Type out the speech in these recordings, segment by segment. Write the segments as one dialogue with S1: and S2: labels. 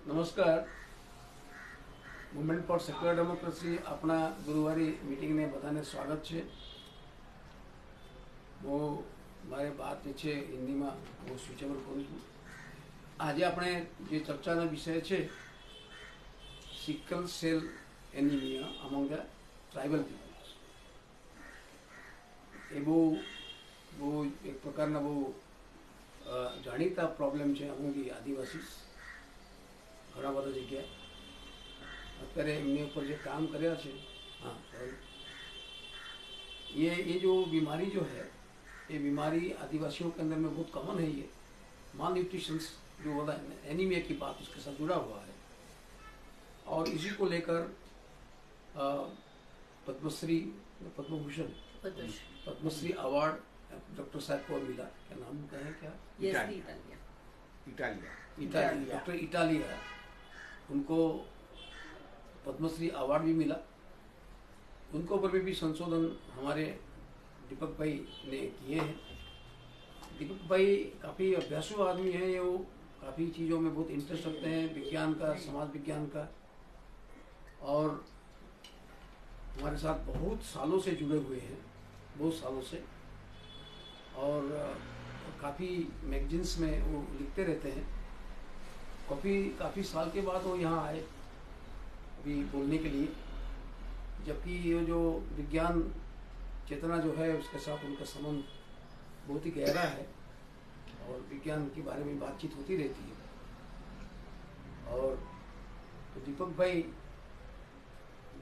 S1: નમસ્કાર. Movement four secular democracy આપણા ગુરુવારી મિટિંગને બધાને સ્વાગત છે. હું મારે વાત જે છે હિન્દીમાં હું સ્વિચેબલ કરું છું. આજે આપણે જે ચર્ચાનો વિષય છે sickle cell anaemia among the tribal peoples. એ બહુ બહુ એક પ્રકારના બહુ જાણીતા પ્રોબ્લેમ છે અમંગ ધી આદિવાસીસ. ઘણા બધા જગ્યાએ અત્યારે એમની ઉપર જે काम કર્યા છે. हाँ सॉरी, ये जो बीमारी जो है ये बीमारी आदिवासियों के अंदर में बहुत कॉमन है. ये माल न्यूट्रिशंस जो होता है, एनीमिया की बात उसके साथ जुड़ा हुआ है. और इसी को लेकर पद्मश्री पद्मभूषण पद्मश्री अवार्ड डॉक्टर साहब को मिला. क्या नाम उनका है? क्या इटालिया डॉक्टर इटालिया, उनको पद्मश्री अवार्ड भी मिला. उनको ऊपर भी संशोधन हमारे दीपक भाई ने किए हैं. दीपक भाई काफ़ी अभ्यासु आदमी हैं. ये वो काफ़ी चीज़ों में बहुत इंटरेस्ट रखते हैं, विज्ञान का, समाज विज्ञान का, और हमारे साथ बहुत सालों से जुड़े हुए हैं, बहुत सालों से. और काफ़ी मैगजीन्स में वो लिखते रहते हैं. काफ़ी साल के बाद वो यहाँ आए अभी बोलने के लिए, जबकि ये जो विज्ञान चेतना जो है उसके साथ उनका संबंध बहुत ही गहरा है और विज्ञान के बारे में बातचीत होती रहती है. और तो दीपक भाई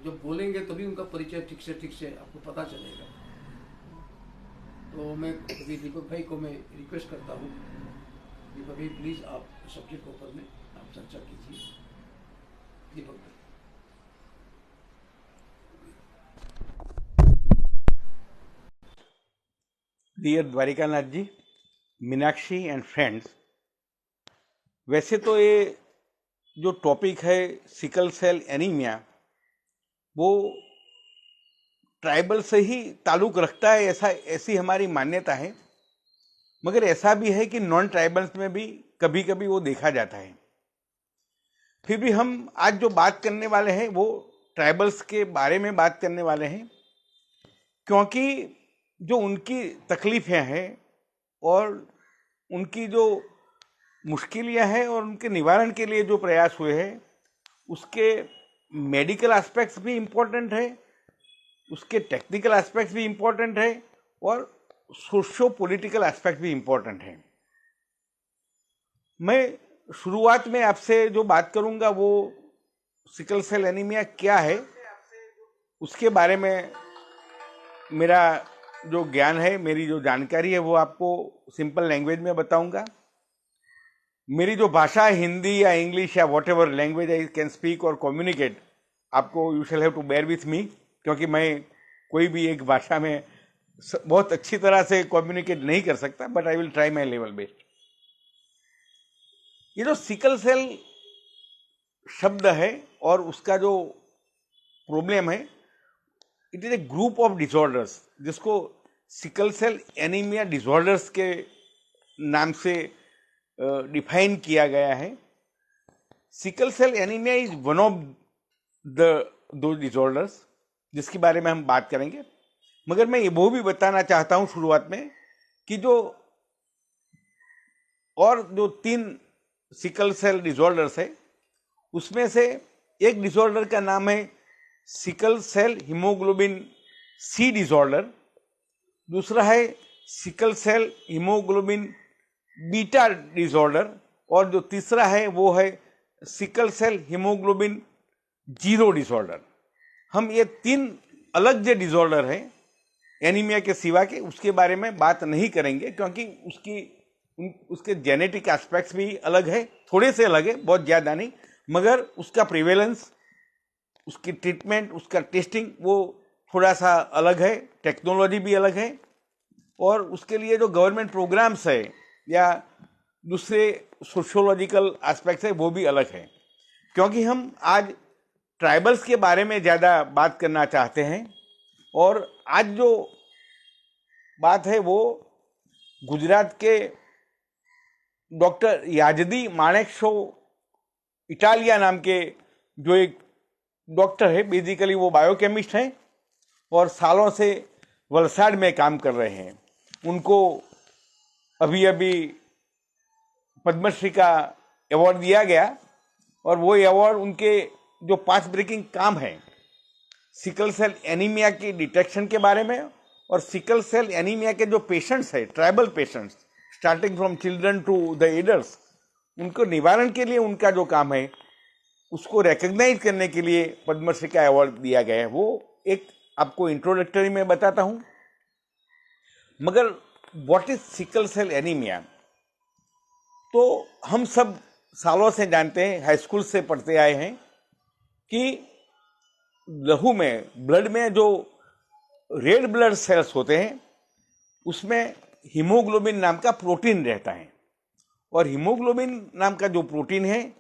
S1: जब बोलेंगे तभी उनका परिचय ठीक से आपको पता चलेगा. तो मैं अभी दीपक भाई को मैं रिक्वेस्ट करता हूँ, दीपक भाई प्लीज़ आप सब्जेक्ट के ऊपर में आप चर्चा कीजिए. दीपक भाई.
S2: Dear Dwarikanath ji, Meenakshi and friends, वैसे तो ये जो टॉपिक है सिकल सेल एनीमिया वो ट्राइबल से ही ताल्लुक़ रखता है, ऐसी हमारी मान्यता है. मगर ऐसा भी है कि नॉन ट्राइबल्स में भी कभी कभी वो देखा जाता है. फिर भी हम आज जो बात करने वाले हैं वो ट्राइबल्स के बारे में बात करने वाले हैं, क्योंकि जो उनकी तकलीफ़ें हैं और उनकी जो मुश्किलें हैं और उनके निवारण के लिए जो प्रयास हुए हैं उसके मेडिकल एस्पेक्ट्स भी इम्पोर्टेंट है, उसके टेक्निकल एस्पेक्ट्स भी इम्पोर्टेंट है और सोशो पॉलिटिकल एस्पेक्ट भी इम्पोर्टेंट है. मैं शुरुआत में आपसे जो बात करूंगा वो सिकल सेल एनीमिया क्या है उसके बारे में मेरा जो ज्ञान है, मेरी जो जानकारी है वो आपको सिंपल लैंग्वेज में बताऊंगा. मेरी जो भाषा है हिंदी या इंग्लिश या whatever language I can speak और कम्युनिकेट, आपको you shall have to bear with me, क्योंकि मैं कोई भी एक भाषा में बहुत अच्छी तरह से कम्युनिकेट नहीं कर सकता, but I will try my level best. ये जो सिकल सेल शब्द है और उसका जो प्रॉब्लम है, it is a group of disorders जिसको सिकल सेल एनीमिया डिसऑर्डर्स के नाम से डिफाइन किया गया है. Sickle cell anaemia is one of दो डिसऑर्डर्स जिसके बारे में हम बात करेंगे. मगर मैं ये वो भी बताना चाहता हूँ शुरुआत में कि जो 3 सिकल सेल डिसऑर्डर्स है उसमें से एक डिसऑर्डर का नाम है sickle cell haemoglobin C disorder, दूसरा है sickle cell haemoglobin beta disorder, और जो तीसरा है वो है sickle cell haemoglobin zero disorder. हम ये 3 अलग जो डिसऑर्डर है एनीमिया के सिवा के उसके बारे में बात नहीं करेंगे, क्योंकि उसके जेनेटिक एस्पेक्ट्स भी अलग है, थोड़े से अलग है, बहुत ज़्यादा नहीं, मगर उसका प्रिवेलेंस, उसकी ट्रीटमेंट, उसका टेस्टिंग वो थोड़ा सा अलग है, टेक्नोलॉजी भी अलग है, और उसके लिए जो गवर्नमेंट प्रोग्राम्स है या दूसरे सोशियोलॉजिकल एस्पेक्ट्स है वो भी अलग है. क्योंकि हम आज ट्राइबल्स के बारे में ज़्यादा बात करना चाहते हैं, और आज जो बात है वो गुजरात के डॉक्टर याजदी माणेकशॉ इटालिया नाम के जो एक डॉक्टर है, बेसिकली वो बायोकेमिस्ट हैं और सालों से वलसाड में काम कर रहे हैं। उनको अभी अभी पद्मश्री का अवार्ड दिया गया और वो अवार्ड उनके जो पाथ ब्रेकिंग काम है सिकल सेल एनीमिया की डिटेक्शन के बारे में और सिकल सेल एनीमिया के जो पेशेंट्स है, tribal patients starting from children to the adults, उनको निवारण के लिए उनका जो काम है उसको रिकग्नाइज करने के लिए पद्मश्री का अवार्ड दिया गया है। वो एक आपको इंट्रोडक्टरी में बताता हूं। मगर what is sickle cell anaemia, तो हम सब सालों से जानते हैं, हाई स्कूल से पढ़ते आए हैं कि लहू में, ब्लड में जो रेड ब्लड सेल्स होते हैं उसमें हीमोग्लोबिन नाम का प्रोटीन रहता है और हीमोग्लोबिन नाम का जो प्रोटीन है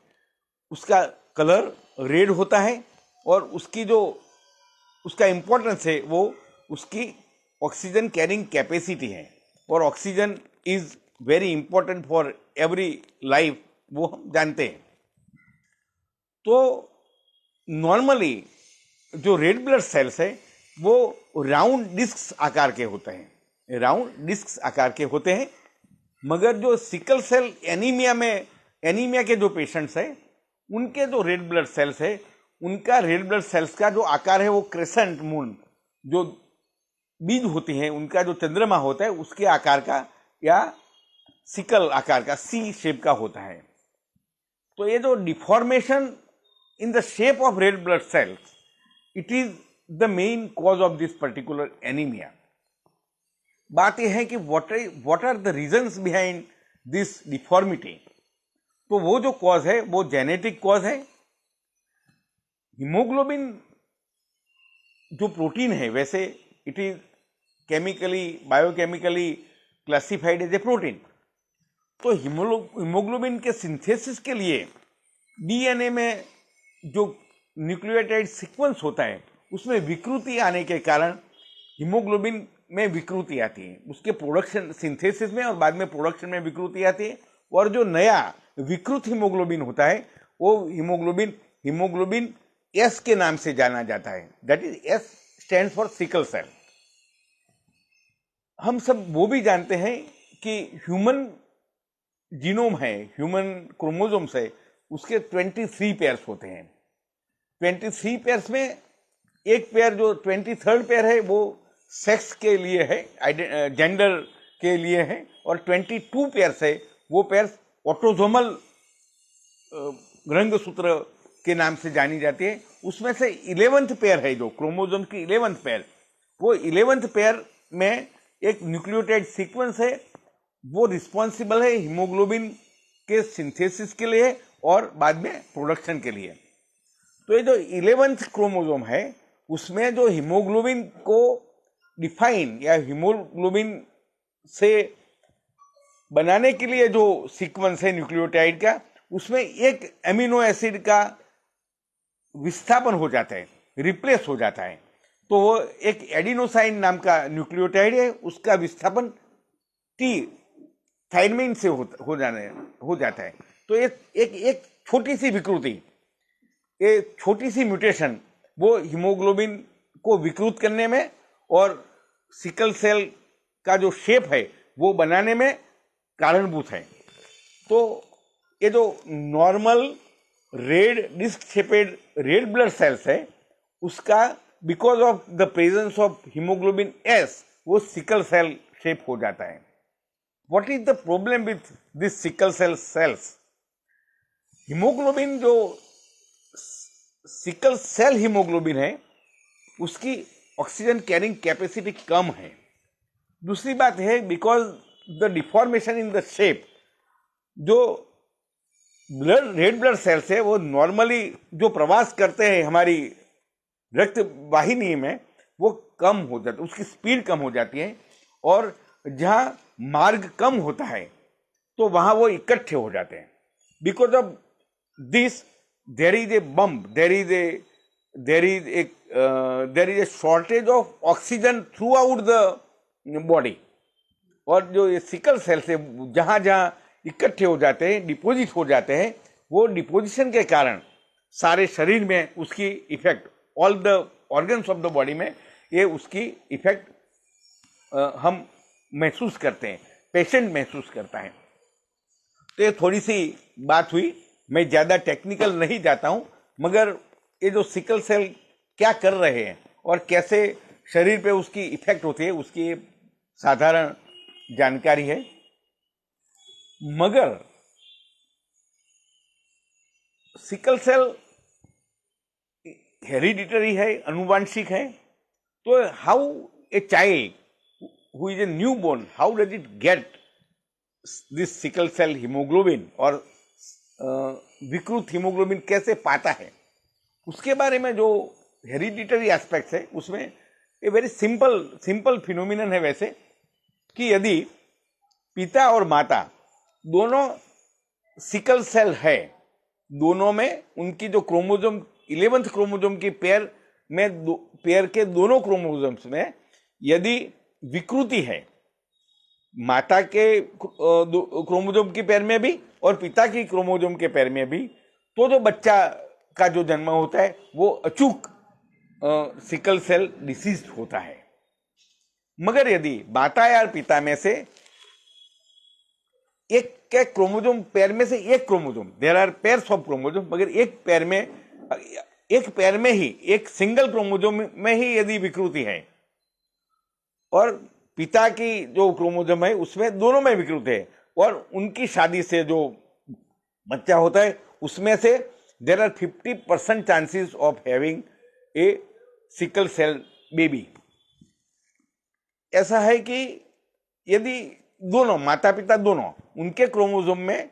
S2: उसका कलर रेड होता है और उसका इंपॉर्टेंस है वो उसकी ऑक्सीजन कैरिंग कैपेसिटी है और oxygen is very important for every life, वो हम जानते हैं। तो नॉर्मली जो रेड ब्लड सेल्स है वो राउंड डिस्क आकार के होते हैं, राउंड डिस्क आकार के होते हैं। मगर जो सिकल सेल एनीमिया के जो पेशेंट्स हैं उनके जो रेड ब्लड सेल्स है, उनका रेड ब्लड सेल्स का जो आकार है वो क्रेसेंट मून, जो बीज होती हैं उनका जो चंद्रमा होता है उसके आकार का या सिकल आकार का, सी शेप का होता है। तो ये जो deformation in the shape of red blood cells, it is the main cause of this particular anaemia. बात यह है कि what are the reasons behind this deformity. तो वो जो कॉज है वो जेनेटिक कॉज है। हीमोग्लोबिन जो प्रोटीन है वैसे it is biochemically classified as a protein. तो हीमोग्लोबिन के सिंथेसिस के लिए डीएनए में जो न्यूक्लियोटाइड सीक्वेंस होता है उसमें विकृति आने के कारण हीमोग्लोबिन में विकृति आती है, उसके प्रोडक्शन सिंथेसिस में और बाद में प्रोडक्शन में विकृति आती है और जो नया विकृत हीमोग्लोबिन होता है वो हीमोग्लोबिन एस के नाम से जाना जाता है। That is S stands for sickle cell. हम सब वो भी जानते हैं कि ह्यूमन जीनोम है, ह्यूमन क्रोमोसोम्स है, उसके 23 पेयर्स होते हैं। 23 पेयर्स में एक पेयर जो 23rd पेयर है वो सेक्स के लिए है, जेंडर के लिए है और 22 पेयर्स है वो पेयर्स ऑटोसोमल रंगसूत्र के नाम से जानी जाती है। उसमें से 11th पेयर है जो क्रोमोसोम की 11th पेयर, वो 11th पेयर में एक न्यूक्लियोटाइड सीक्वेंस है, वो रिस्पॉन्सिबल है हीमोग्लोबिन के सिंथेसिस के लिए और बाद में प्रोडक्शन के लिए। तो ये जो 11th क्रोमोसोम है उसमें जो हीमोग्लोबिन को डिफाइन या हीमोग्लोबिन से बनाने के लिए जो सीक्वेंस है न्यूक्लियोटाइड का, उसमें एक एमिनो एसिड का विस्थापन हो जाता है, रिप्लेस हो जाता है। तो वो एक एडिनोसाइन नाम का न्यूक्लियोटाइड है, उसका विस्थापन थायरमिन से हो जाता है। तो एक छोटी सी विकृति, एक छोटी सी म्यूटेशन वो हीमोग्लोबिन को विकृत करने में और सिकल सेल का जो शेप है वो बनाने में कारणभूत है। तो ये जो normal red disc shaped red blood cells है उसका because of the presence of haemoglobin S वो सिकल सेल शेप हो जाता है। What is the problem with this sickle cell cells? Haemoglobin जो सिकल सेल हीमोग्लोबिन है उसकी ऑक्सीजन कैरिंग कैपेसिटी कम है। दूसरी बात है because the deformation in the shape, जो रेड ब्लड सेल्स है वो नॉर्मली जो प्रवास करते हैं हमारी रक्त वाहिनी में वो कम हो जाता है, उसकी स्पीड कम हो जाती है और जहां मार्ग कम होता है तो वहां वो इकट्ठे हो जाते हैं। Because of this there is a bump, there is a shortage of oxygen throughout the body. और जो ये सिकल सेल्स है जहां जहां इकट्ठे हो जाते हैं, डिपोजिट हो जाते हैं, वो डिपोजिशन के कारण सारे शरीर में उसकी effect, all the organs of the body में ये उसकी इफेक्ट हम महसूस करते हैं, पेशेंट महसूस करता है। तो ये थोड़ी सी बात हुई, मैं ज़्यादा टेक्निकल नहीं जाता हूँ, मगर ये जो सिकल सेल क्या कर रहे हैं और कैसे शरीर पे उसकी इफेक्ट होती है उसकी साधारण जानकारी है। मगर सिकल सेल हेरिडिटरी है, अनुवांशिक है, तो how a child who is a newborn, how does it get this sickle cell haemoglobin और विकृत हीमोग्लोबिन कैसे पाता है, उसके बारे में जो हेरिडिटरी एस्पेक्ट्स है उसमें ये वेरी सिंपल फिनोमिनन है वैसे, कि यदि पिता और माता दोनों सिकल सेल है, दोनों में उनकी जो क्रोमोसोम 11th क्रोमोसोम की पेयर में पेयर के दोनों क्रोमोसोम्स में यदि विकृति है, माता के क्रोमोसोम की पेयर में भी और पिता की क्रोमोसोम के पेयर में भी, तो जो बच्चा का जो जन्म होता है वो अचूक सिकल सेल डिसीज होता है। मगर यदि माता या पिता में से एक के क्रोमोसोम पेयर में से एक chromosome, there are pairs of chromosome, मगर एक पेयर में ही एक सिंगल क्रोमोसोम में ही यदि विकृति है और पिता की जो क्रोमोसोम है उसमें दोनों में विकृति है और उनकी शादी से जो बच्चा होता है उसमें से there are 50% chances of having a sickle cell baby. ऐसा है कि यदि दोनों माता पिता दोनों उनके क्रोमोसोम में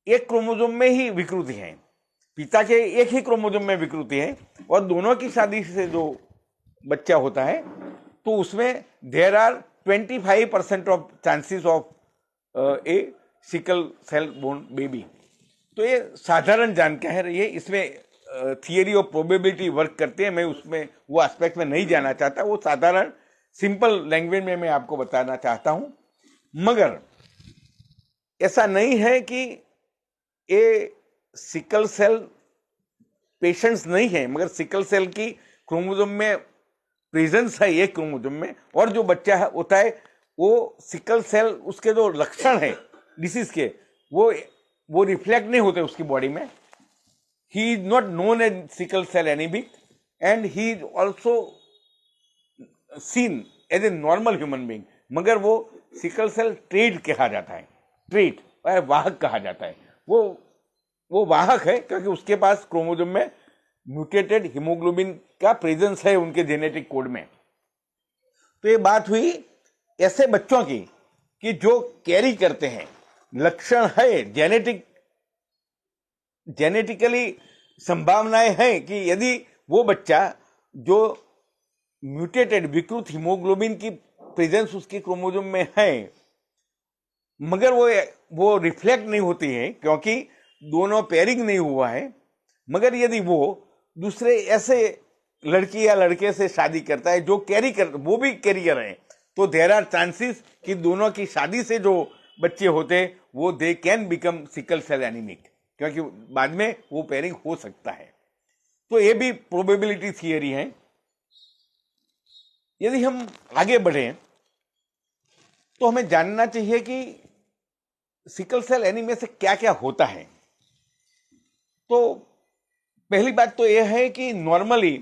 S2: एक क्रोमोसोम में ही विकृति है, पिता के एक ही क्रोमोसोम में विकृति है और दोनों की शादी से जो बच्चा होता है तो उसमें there are 25% of chances of a sickle cell born baby. तो ये साधारण जानकारी है, इसमें थियरी ऑफ प्रोबेबिलिटी वर्क करते हैं, मैं उसमें वो एस्पेक्ट में नहीं जाना चाहता, वो साधारण सिंपल लैंग्वेज में मैं आपको बताना चाहता हूं। मगर ऐसा नहीं है कि ये सिकल सेल पेशेंट्स नहीं है, मगर सिकल सेल की क्रोमोसोम में प्रेजेंस है एक क्रोमोसोम में, और जो बच्चा होता है वो सिकल सेल उसके जो लक्षण है डिसीज के वो रिफ्लेक्ट नहीं होते उसकी बॉडी में। He is not known as sickle cell anaemic and he is also seen as a normal human being, मगर वो सिकल सेल ट्रेट कहा जाता है, ट्रेट वाहक कहा जाता है। वो वाहक है क्योंकि उसके पास क्रोमोसोम में म्यूटेटेड हीमोग्लोबिन का प्रेजेंस है उनके जेनेटिक कोड में। तो ये बात हुई ऐसे बच्चों की कि जो कैरी करते हैं, लक्षण है जेनेटिकली संभावनाएं हैं कि यदि वो बच्चा जो म्यूटेटेड विकृत हीमोग्लोबिन की प्रेजेंस उसके क्रोमोसोम में है, मगर वो रिफ्लेक्ट नहीं होती है क्योंकि दोनों पेयरिंग नहीं हुआ है, मगर यदि वो दूसरे ऐसे लड़की या लड़के से शादी करता है जो वो भी कैरियर है, तो देयर आर चांसेस कि दोनों की शादी से जो बच्चे होते वो they can become sickle cell anaemic, क्योंकि बाद में वो पेयरिंग हो सकता है। तो ये भी प्रोबेबिलिटी थियरी है। यदि हम आगे बढ़े तो हमें जानना चाहिए कि सिकल सेल एनीमिया से क्या क्या होता है। तो पहली बात तो यह है कि नॉर्मली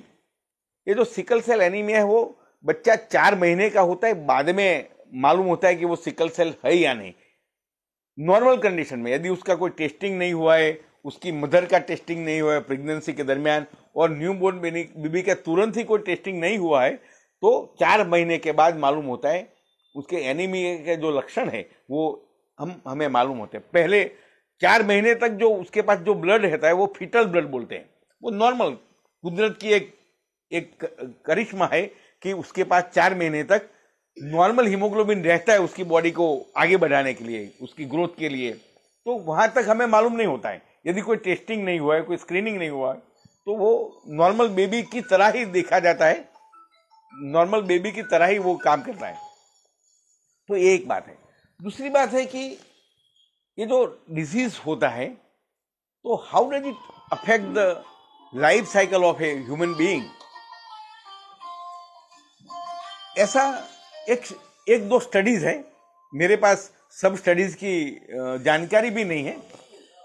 S2: ये जो सिकल सेल एनीमिया है वो बच्चा 4 महीने का होता है, बाद में मालूम होता है कि वो सिकल सेल है या नहीं। नॉर्मल कंडीशन में यदि उसका कोई टेस्टिंग नहीं हुआ है, उसकी मदर का टेस्टिंग नहीं हुआ है प्रेगनेंसी के दरमियान, और न्यूबॉर्न बेबी का तुरंत ही कोई टेस्टिंग नहीं हुआ है, तो 4 महीने के बाद मालूम होता है उसके एनीमिया के जो लक्षण है वो हमें मालूम होते हैं। पहले 4 महीने तक जो उसके पास जो ब्लड रहता है वो फीटल ब्लड बोलते हैं, वो नॉर्मल कुदरत की एक करिश्मा है कि उसके पास 4 महीने तक नॉर्मल हीमोग्लोबिन रहता है उसकी बॉडी को आगे बढ़ाने के लिए, उसकी ग्रोथ के लिए। तो वहां तक हमें मालूम नहीं होता है, यदि कोई टेस्टिंग नहीं हुआ है, कोई स्क्रीनिंग नहीं हुआ है, तो वो नॉर्मल बेबी की तरह ही देखा जाता है, नॉर्मल बेबी की तरह ही वो काम करता है। तो ये एक बात है। दूसरी बात है कि ये जो डिजीज होता है तो how does it affect the life cycle of a human being? ऐसा एक दो स्टडीज है, मेरे पास सब स्टडीज की जानकारी भी नहीं है,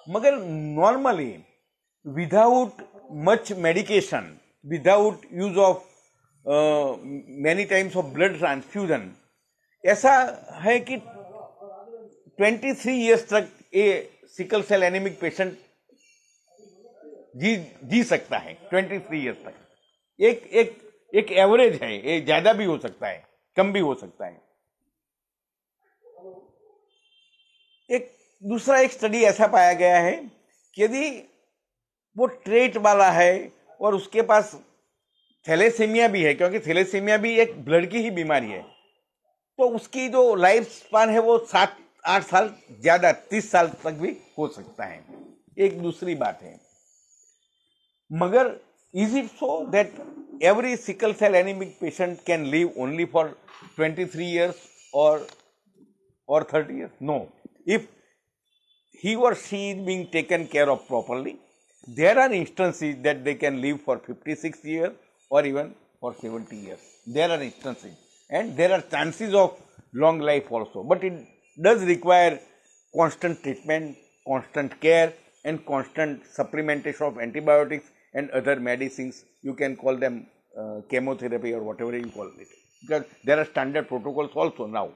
S2: मगर normally without much medication, without use of many times of blood transfusion, ऐसा है कि 23 ईयर्स तक ये सिकल सेल एनीमिक पेशेंट जी सकता है। 23 ईयर्स तक एक एवरेज है, ये ज्यादा भी हो सकता है, कम भी हो सकता है। दूसरा एक स्टडी ऐसा पाया गया है कि यदि वो ट्रेट वाला है और उसके पास थैलेसीमिया भी है, क्योंकि थैलेसीमिया भी एक ब्लड की ही बीमारी है, तो उसकी जो लाइफ स्पान है वो 7-8 साल, ज्यादा 30 साल तक भी हो सकता है। एक दूसरी बात है, मगर is it so that every sickle cell anemic patient can live only for 23 years or 30 years? No. If he or she is being taken care of properly, there are instances that they can live for 56 years or even for 70 years. There are instances, and there are chances of long life also. But it does require constant treatment, constant care, and constant supplementation of antibiotics and other medicines. You can call them chemotherapy or whatever you call it, because there are standard protocols also now.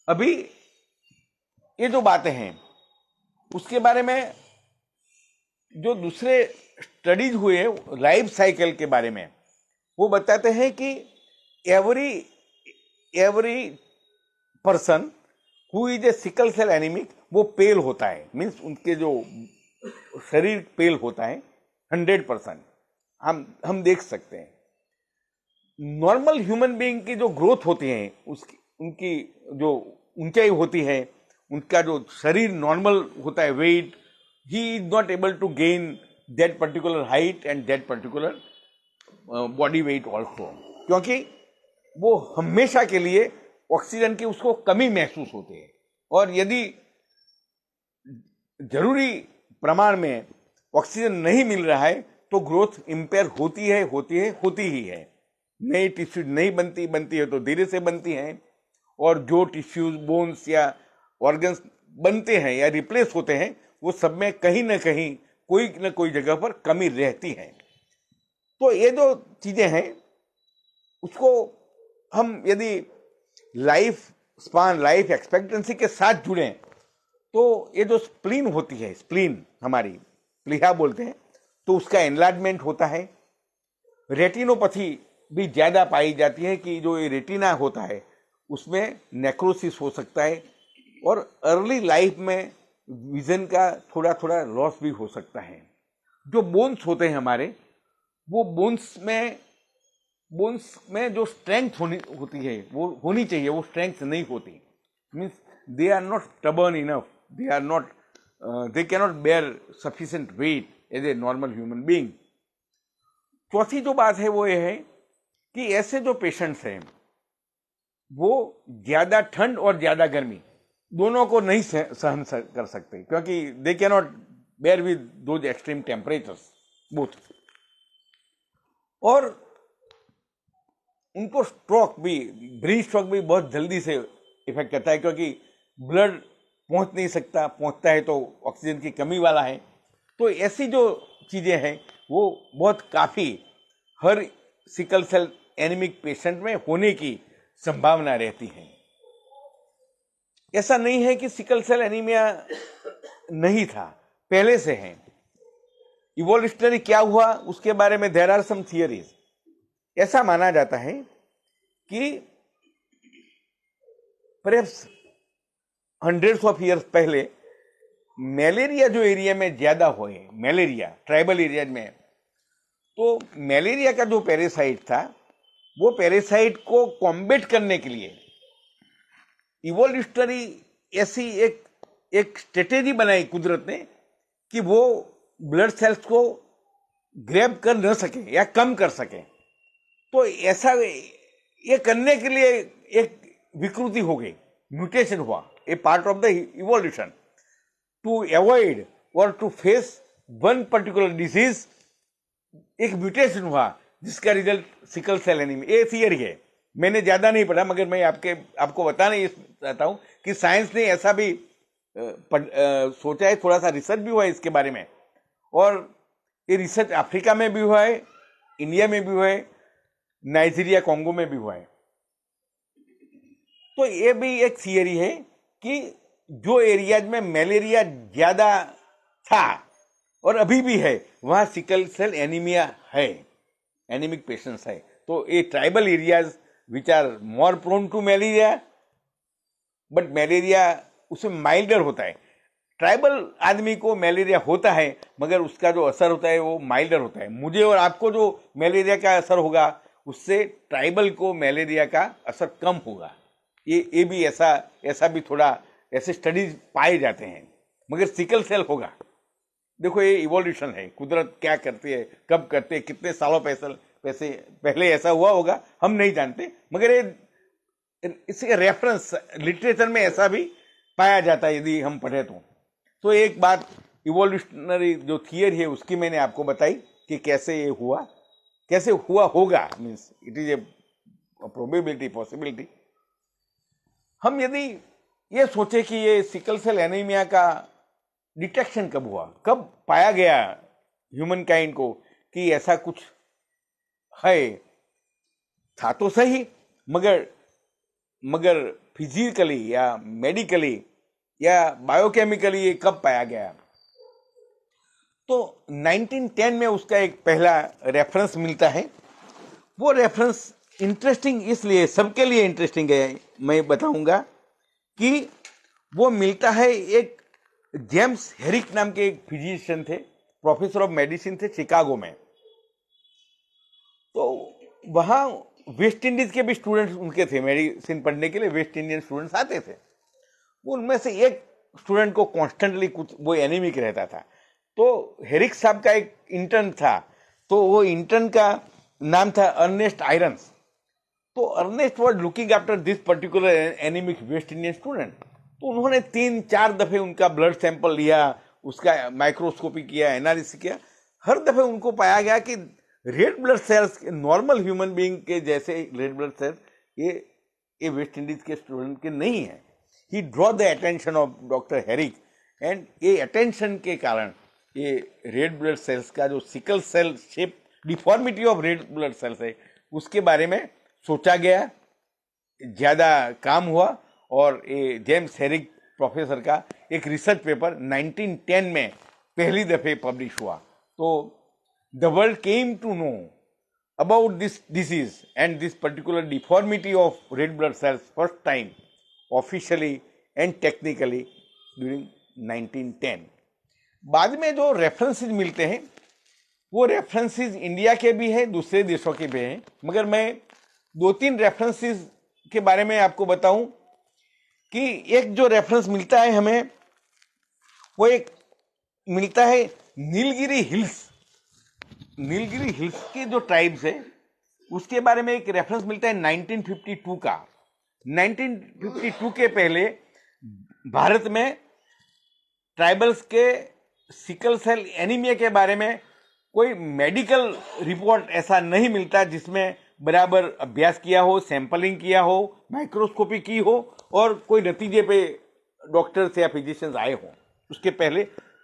S2: अभी ये जो बातें हैं उसके बारे में जो दूसरे स्टडीज हुए लाइफ साइकिल के बारे में, वो बताते हैं कि every person who is a sickle cell anaemic, वो पेल होता है, मीन्स उनके जो शरीर पेल होता है 100%। हम देख सकते हैं नॉर्मल ह्यूमन बीइंग की जो ग्रोथ होती है, उनकी जो ऊंचाई होती है, उनका जो शरीर नॉर्मल होता है weight, he is not able to gain that particular height and that particular body weight also, क्योंकि वो हमेशा के लिए ऑक्सीजन की उसको कमी महसूस होती है, और यदि जरूरी प्रमाण में ऑक्सीजन नहीं मिल रहा है तो ग्रोथ इंपेयर होती ही है। नई टिश्यूज नहीं बनती है तो धीरे से बनती हैं, और जो टिश्यूज, बोन्स या ऑर्गन्स बनते हैं या रिप्लेस होते हैं, वो सब में कहीं ना कहीं कोई न कोई जगह पर कमी रहती है। तो ये जो चीजें हैं उसको हम यदि लाइफ स्पान, लाइफ एक्सपेक्टेंसी के साथ जुड़ें, तो ये जो स्प्लीन होती है, स्प्लीन हमारी प्लीहा बोलते हैं, तो उसका एनलार्जमेंट होता है। रेटिनोपैथी भी ज्यादा पाई जाती है कि जो ये रेटिना होता है उसमें नेक्रोसिस हो सकता है, और अर्ली लाइफ में विजन का थोड़ा थोड़ा लॉस भी हो सकता है। जो बोन्स होते हैं हमारे, वो बोन्स में जो स्ट्रेंथ होती है वो होनी चाहिए, वो स्ट्रेंथ नहीं होती, means they are not stubborn enough, they cannot bear sufficient weight as a normal human being. चौथी जो बात है वो ये है कि ऐसे जो पेशेंट्स हैं वो ज्यादा ठंड और ज्यादा गर्मी दोनों को नहीं सहन कर सकते, क्योंकि they cannot bear with those extreme temperatures both, और उनको स्ट्रोक भी, ब्रेन स्ट्रोक भी बहुत जल्दी से इफेक्ट करता है, क्योंकि ब्लड पहुंच नहीं सकता, पहुंचता है तो ऑक्सीजन की कमी वाला है। तो ऐसी जो चीजें हैं वो बहुत काफी हर सिकल सेल एनीमिक पेशेंट में होने की संभावना रहती है। ऐसा नहीं है कि सिकल सेल एनीमिया नहीं था, पहले से है। इवोल्यूशनरी क्या हुआ उसके बारे में देयर आर सम थियरीज। ऐसा माना जाता है कि परहैप्स हंड्रेड्स ऑफ ईयर्स पहले मलेरिया जो एरिया में ज्यादा हुए, मलेरिया ट्राइबल एरिया में, तो मलेरिया का जो पैरासाइट था वो पैरासाइट को कॉम्बेट करने के लिए इवोल्यूशनरी ऐसी एक स्ट्रेटेजी बनाई कुदरत ने कि वो ब्लड सेल्स को ग्रैब कर न सके या कम कर सके। तो ऐसा ये करने के लिए एक विकृति हो गई, म्यूटेशन हुआ, a part of the evolution to avoid और to face one particular disease एक म्यूटेशन हुआ जिसका रिजल्ट सिकल सेल एनीमिया। ये थियरी है, मैंने ज्यादा नहीं पढ़ा, मगर मैं आपको बताना ये चाहता हूं कि साइंस ने ऐसा भी सोचा है, थोड़ा सा रिसर्च भी हुआ है इसके बारे में, और ये रिसर्च अफ्रीका में भी हुआ है, इंडिया में भी हुआ है, नाइजीरिया कॉन्गो में भी हुआ है। तो ये भी एक थियरी है कि जो एरियाज में मलेरिया ज्यादा था और अभी भी है, वहां सिकल सेल एनीमिया है, एनीमिक पेशेंट्स है। तो ये tribal areas which are more prone to malaria, but malaria उसमें माइल्डर होता है। ट्राइबल आदमी को मलेरिया होता है, मगर उसका जो असर होता है वो माइल्डर होता है। मुझे और आपको जो मलेरिया का असर होगा, उससे ट्राइबल को मलेरिया का असर कम होगा। ये भी ऐसा भी थोड़ा ऐसे स्टडीज पाए जाते हैं, मगर सिकल सेल होगा। देखो, ये इवोल्यूशन है, कुदरत क्या करती है, कब करते है, कितने सालों पहले ऐसा हुआ होगा, हम नहीं जानते, मगर ये इसके रेफरेंस लिटरेचर में ऐसा भी पाया जाता है यदि हम पढ़े तो एक बात इवोल्यूशनरी जो थियरी है उसकी मैंने आपको बताई कि कैसे ये हुआ, कैसे हुआ होगा, means it is A probability, possibility. हम यदि ये सोचे कि ये सिकल सेल एनीमिया का डिटेक्शन कब हुआ, कब पाया गया ह्यूमन काइंड को कि ऐसा कुछ है, था तो सही, मगर फिजिकली या मेडिकली या बायोकेमिकली ये कब पाया गया। तो 1910 में उसका एक पहला रेफरेंस मिलता है। वो रेफरेंस इंटरेस्टिंग इसलिए, सबके लिए इंटरेस्टिंग है, मैं बताऊंगा कि वो मिलता है एक जेम्स हेरिक नाम के एक फिजिशियन थे, प्रोफेसर ऑफ मेडिसिन थे शिकागो में। तो वहां वेस्ट इंडीज के भी स्टूडेंट्स उनके थे, मेडिसिन पढ़ने के लिए वेस्ट इंडियन स्टूडेंट्स आते थे। उनमें से एक स्टूडेंट को कॉन्स्टेंटली कुछ वो एनीमिक रहता था। तो हेरिक साहब का एक इंटर्न था, तो वो इंटर्न का नाम था अर्नेस्ट आयरन्स। तो Ernest was looking after this particular anaemic West Indian student. तो उन्होंने 3-4 दफे उनका ब्लड सैंपल लिया, उसका माइक्रोस्कोपी किया, एनालिसिस किया। हर दफे उनको पाया गया कि red blood cells normal human being के जैसे रेड ब्लड सेल्स ये वेस्ट इंडीज के स्टूडेंट के नहीं है। He draw the attention of doctor Herrick, and ये अटेंशन के कारण ये रेड ब्लड सेल्स का जो sickle cell shape deformity of red blood cells है उसके बारे में सोचा गया, ज्यादा काम हुआ, और ये जेम्स हेरिक प्रोफेसर का एक रिसर्च पेपर 1910 में पहली दफे पब्लिश हुआ। तो the world came to know about this disease and this particular deformity of red blood cells first time officially and technically during 1910। बाद में जो रेफरेंसेस मिलते हैं वो रेफरेंसेस इंडिया के भी हैं, दूसरे देशों के भी हैं, मगर मैं 2-3 रेफरेंसेस के बारे में आपको बताऊं कि एक जो रेफरेंस मिलता है हमें, वो एक मिलता है नीलगिरी हिल्स के जो ट्राइब्स है उसके बारे में एक रेफरेंस मिलता है 1952 का। 1952 के पहले भारत में ट्राइबल्स के सिकल सेल एनीमिया के बारे में कोई मेडिकल रिपोर्ट ऐसा नहीं मिलता जिसमें बराबर अभ्यास किया हो, सैंपलिंग किया हो, माइक्रोस्कोपी की हो और कोई नतीजे पे डॉक्टर्स या फिजिशियंस आए हो। उसके पहले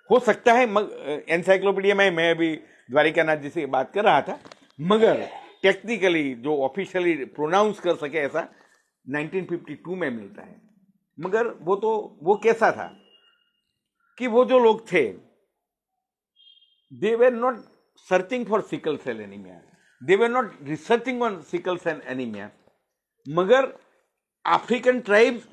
S2: हो सकता है, एनसाइक्लोपीडिया में मैं अभी द्वारिका नाथ जी से बात कर रहा था, मगर टेक्निकली जो ऑफिशियली प्रोनाउंस कर सके ऐसा 1952 में मिलता है। मगर वो कैसा था कि वो जो लोग थे, they were not searching for sickle cell anemia, they were not researching on sickle cell anemia, मगर अफ्रीकन ट्राइब्स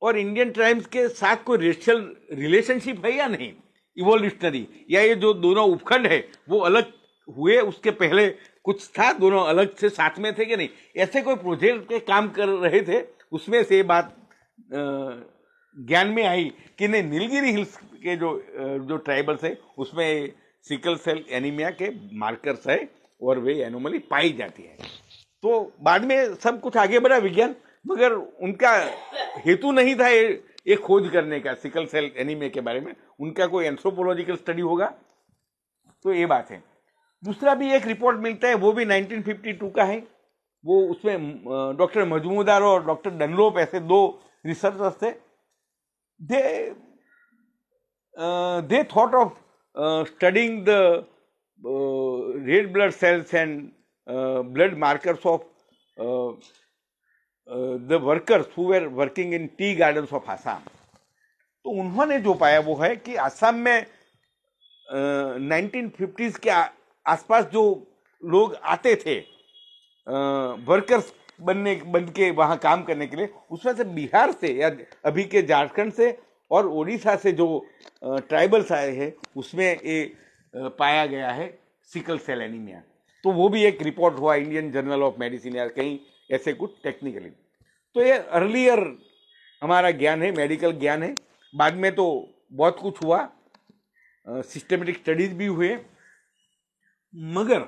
S2: और इंडियन ट्राइब्स के साथ कोई रेशियल रिलेशनशिप है या नहीं, इवोल्यूशनरी, या ये जो दोनों उपखंड है वो अलग हुए, उसके पहले कुछ था, दोनों अलग से साथ में थे कि नहीं, ऐसे कोई प्रोजेक्ट पे काम कर रहे थे। उसमें से बात ज्ञान में आई कि नहीं, नीलगिरी हिल्स के जो ट्राइबल्स है उसमें सिकल सेल एनीमिया के मार्कर्स है और वे एनोमली पाई जाती है। तो बाद में सब कुछ आगे बढ़ा विज्ञान, मगर उनका हेतु नहीं था ये एक खोज करने का सिकल सेल एनीमिया के बारे में, उनका कोई एंथ्रोपोलॉजिकल स्टडी होगा तो ये बात है। दूसरा भी एक रिपोर्ट मिलता है, वो भी 1952 का है। वो उसमें डॉक्टर मजमूदार और डॉक्टर डनलोप ऐसे दो रिसर्चर्स थे। They thought of studying the red blood sales and blood markers of the workers who were working in tea gardens of Assam. तो उन्होंने जो पाया वो है कि आसाम में 1950s के आसपास जो लोग आते थे वर्कर्स बन के वहाँ काम करने के लिए, उसमें से बिहार से या अभी के झारखंड से और उड़ीसा से जो ट्राइबल्स आए हैं उसमें ये पाया गया है सिकल सेल एनीमिया। तो वो भी एक रिपोर्ट हुआ इंडियन जर्नल ऑफ मेडिसिन या कहीं ऐसे कुछ टेक्निकली। तो ये अर्लियर हमारा ज्ञान है, मेडिकल ज्ञान है। बाद में तो बहुत कुछ हुआ, सिस्टमेटिक स्टडीज भी हुए, मगर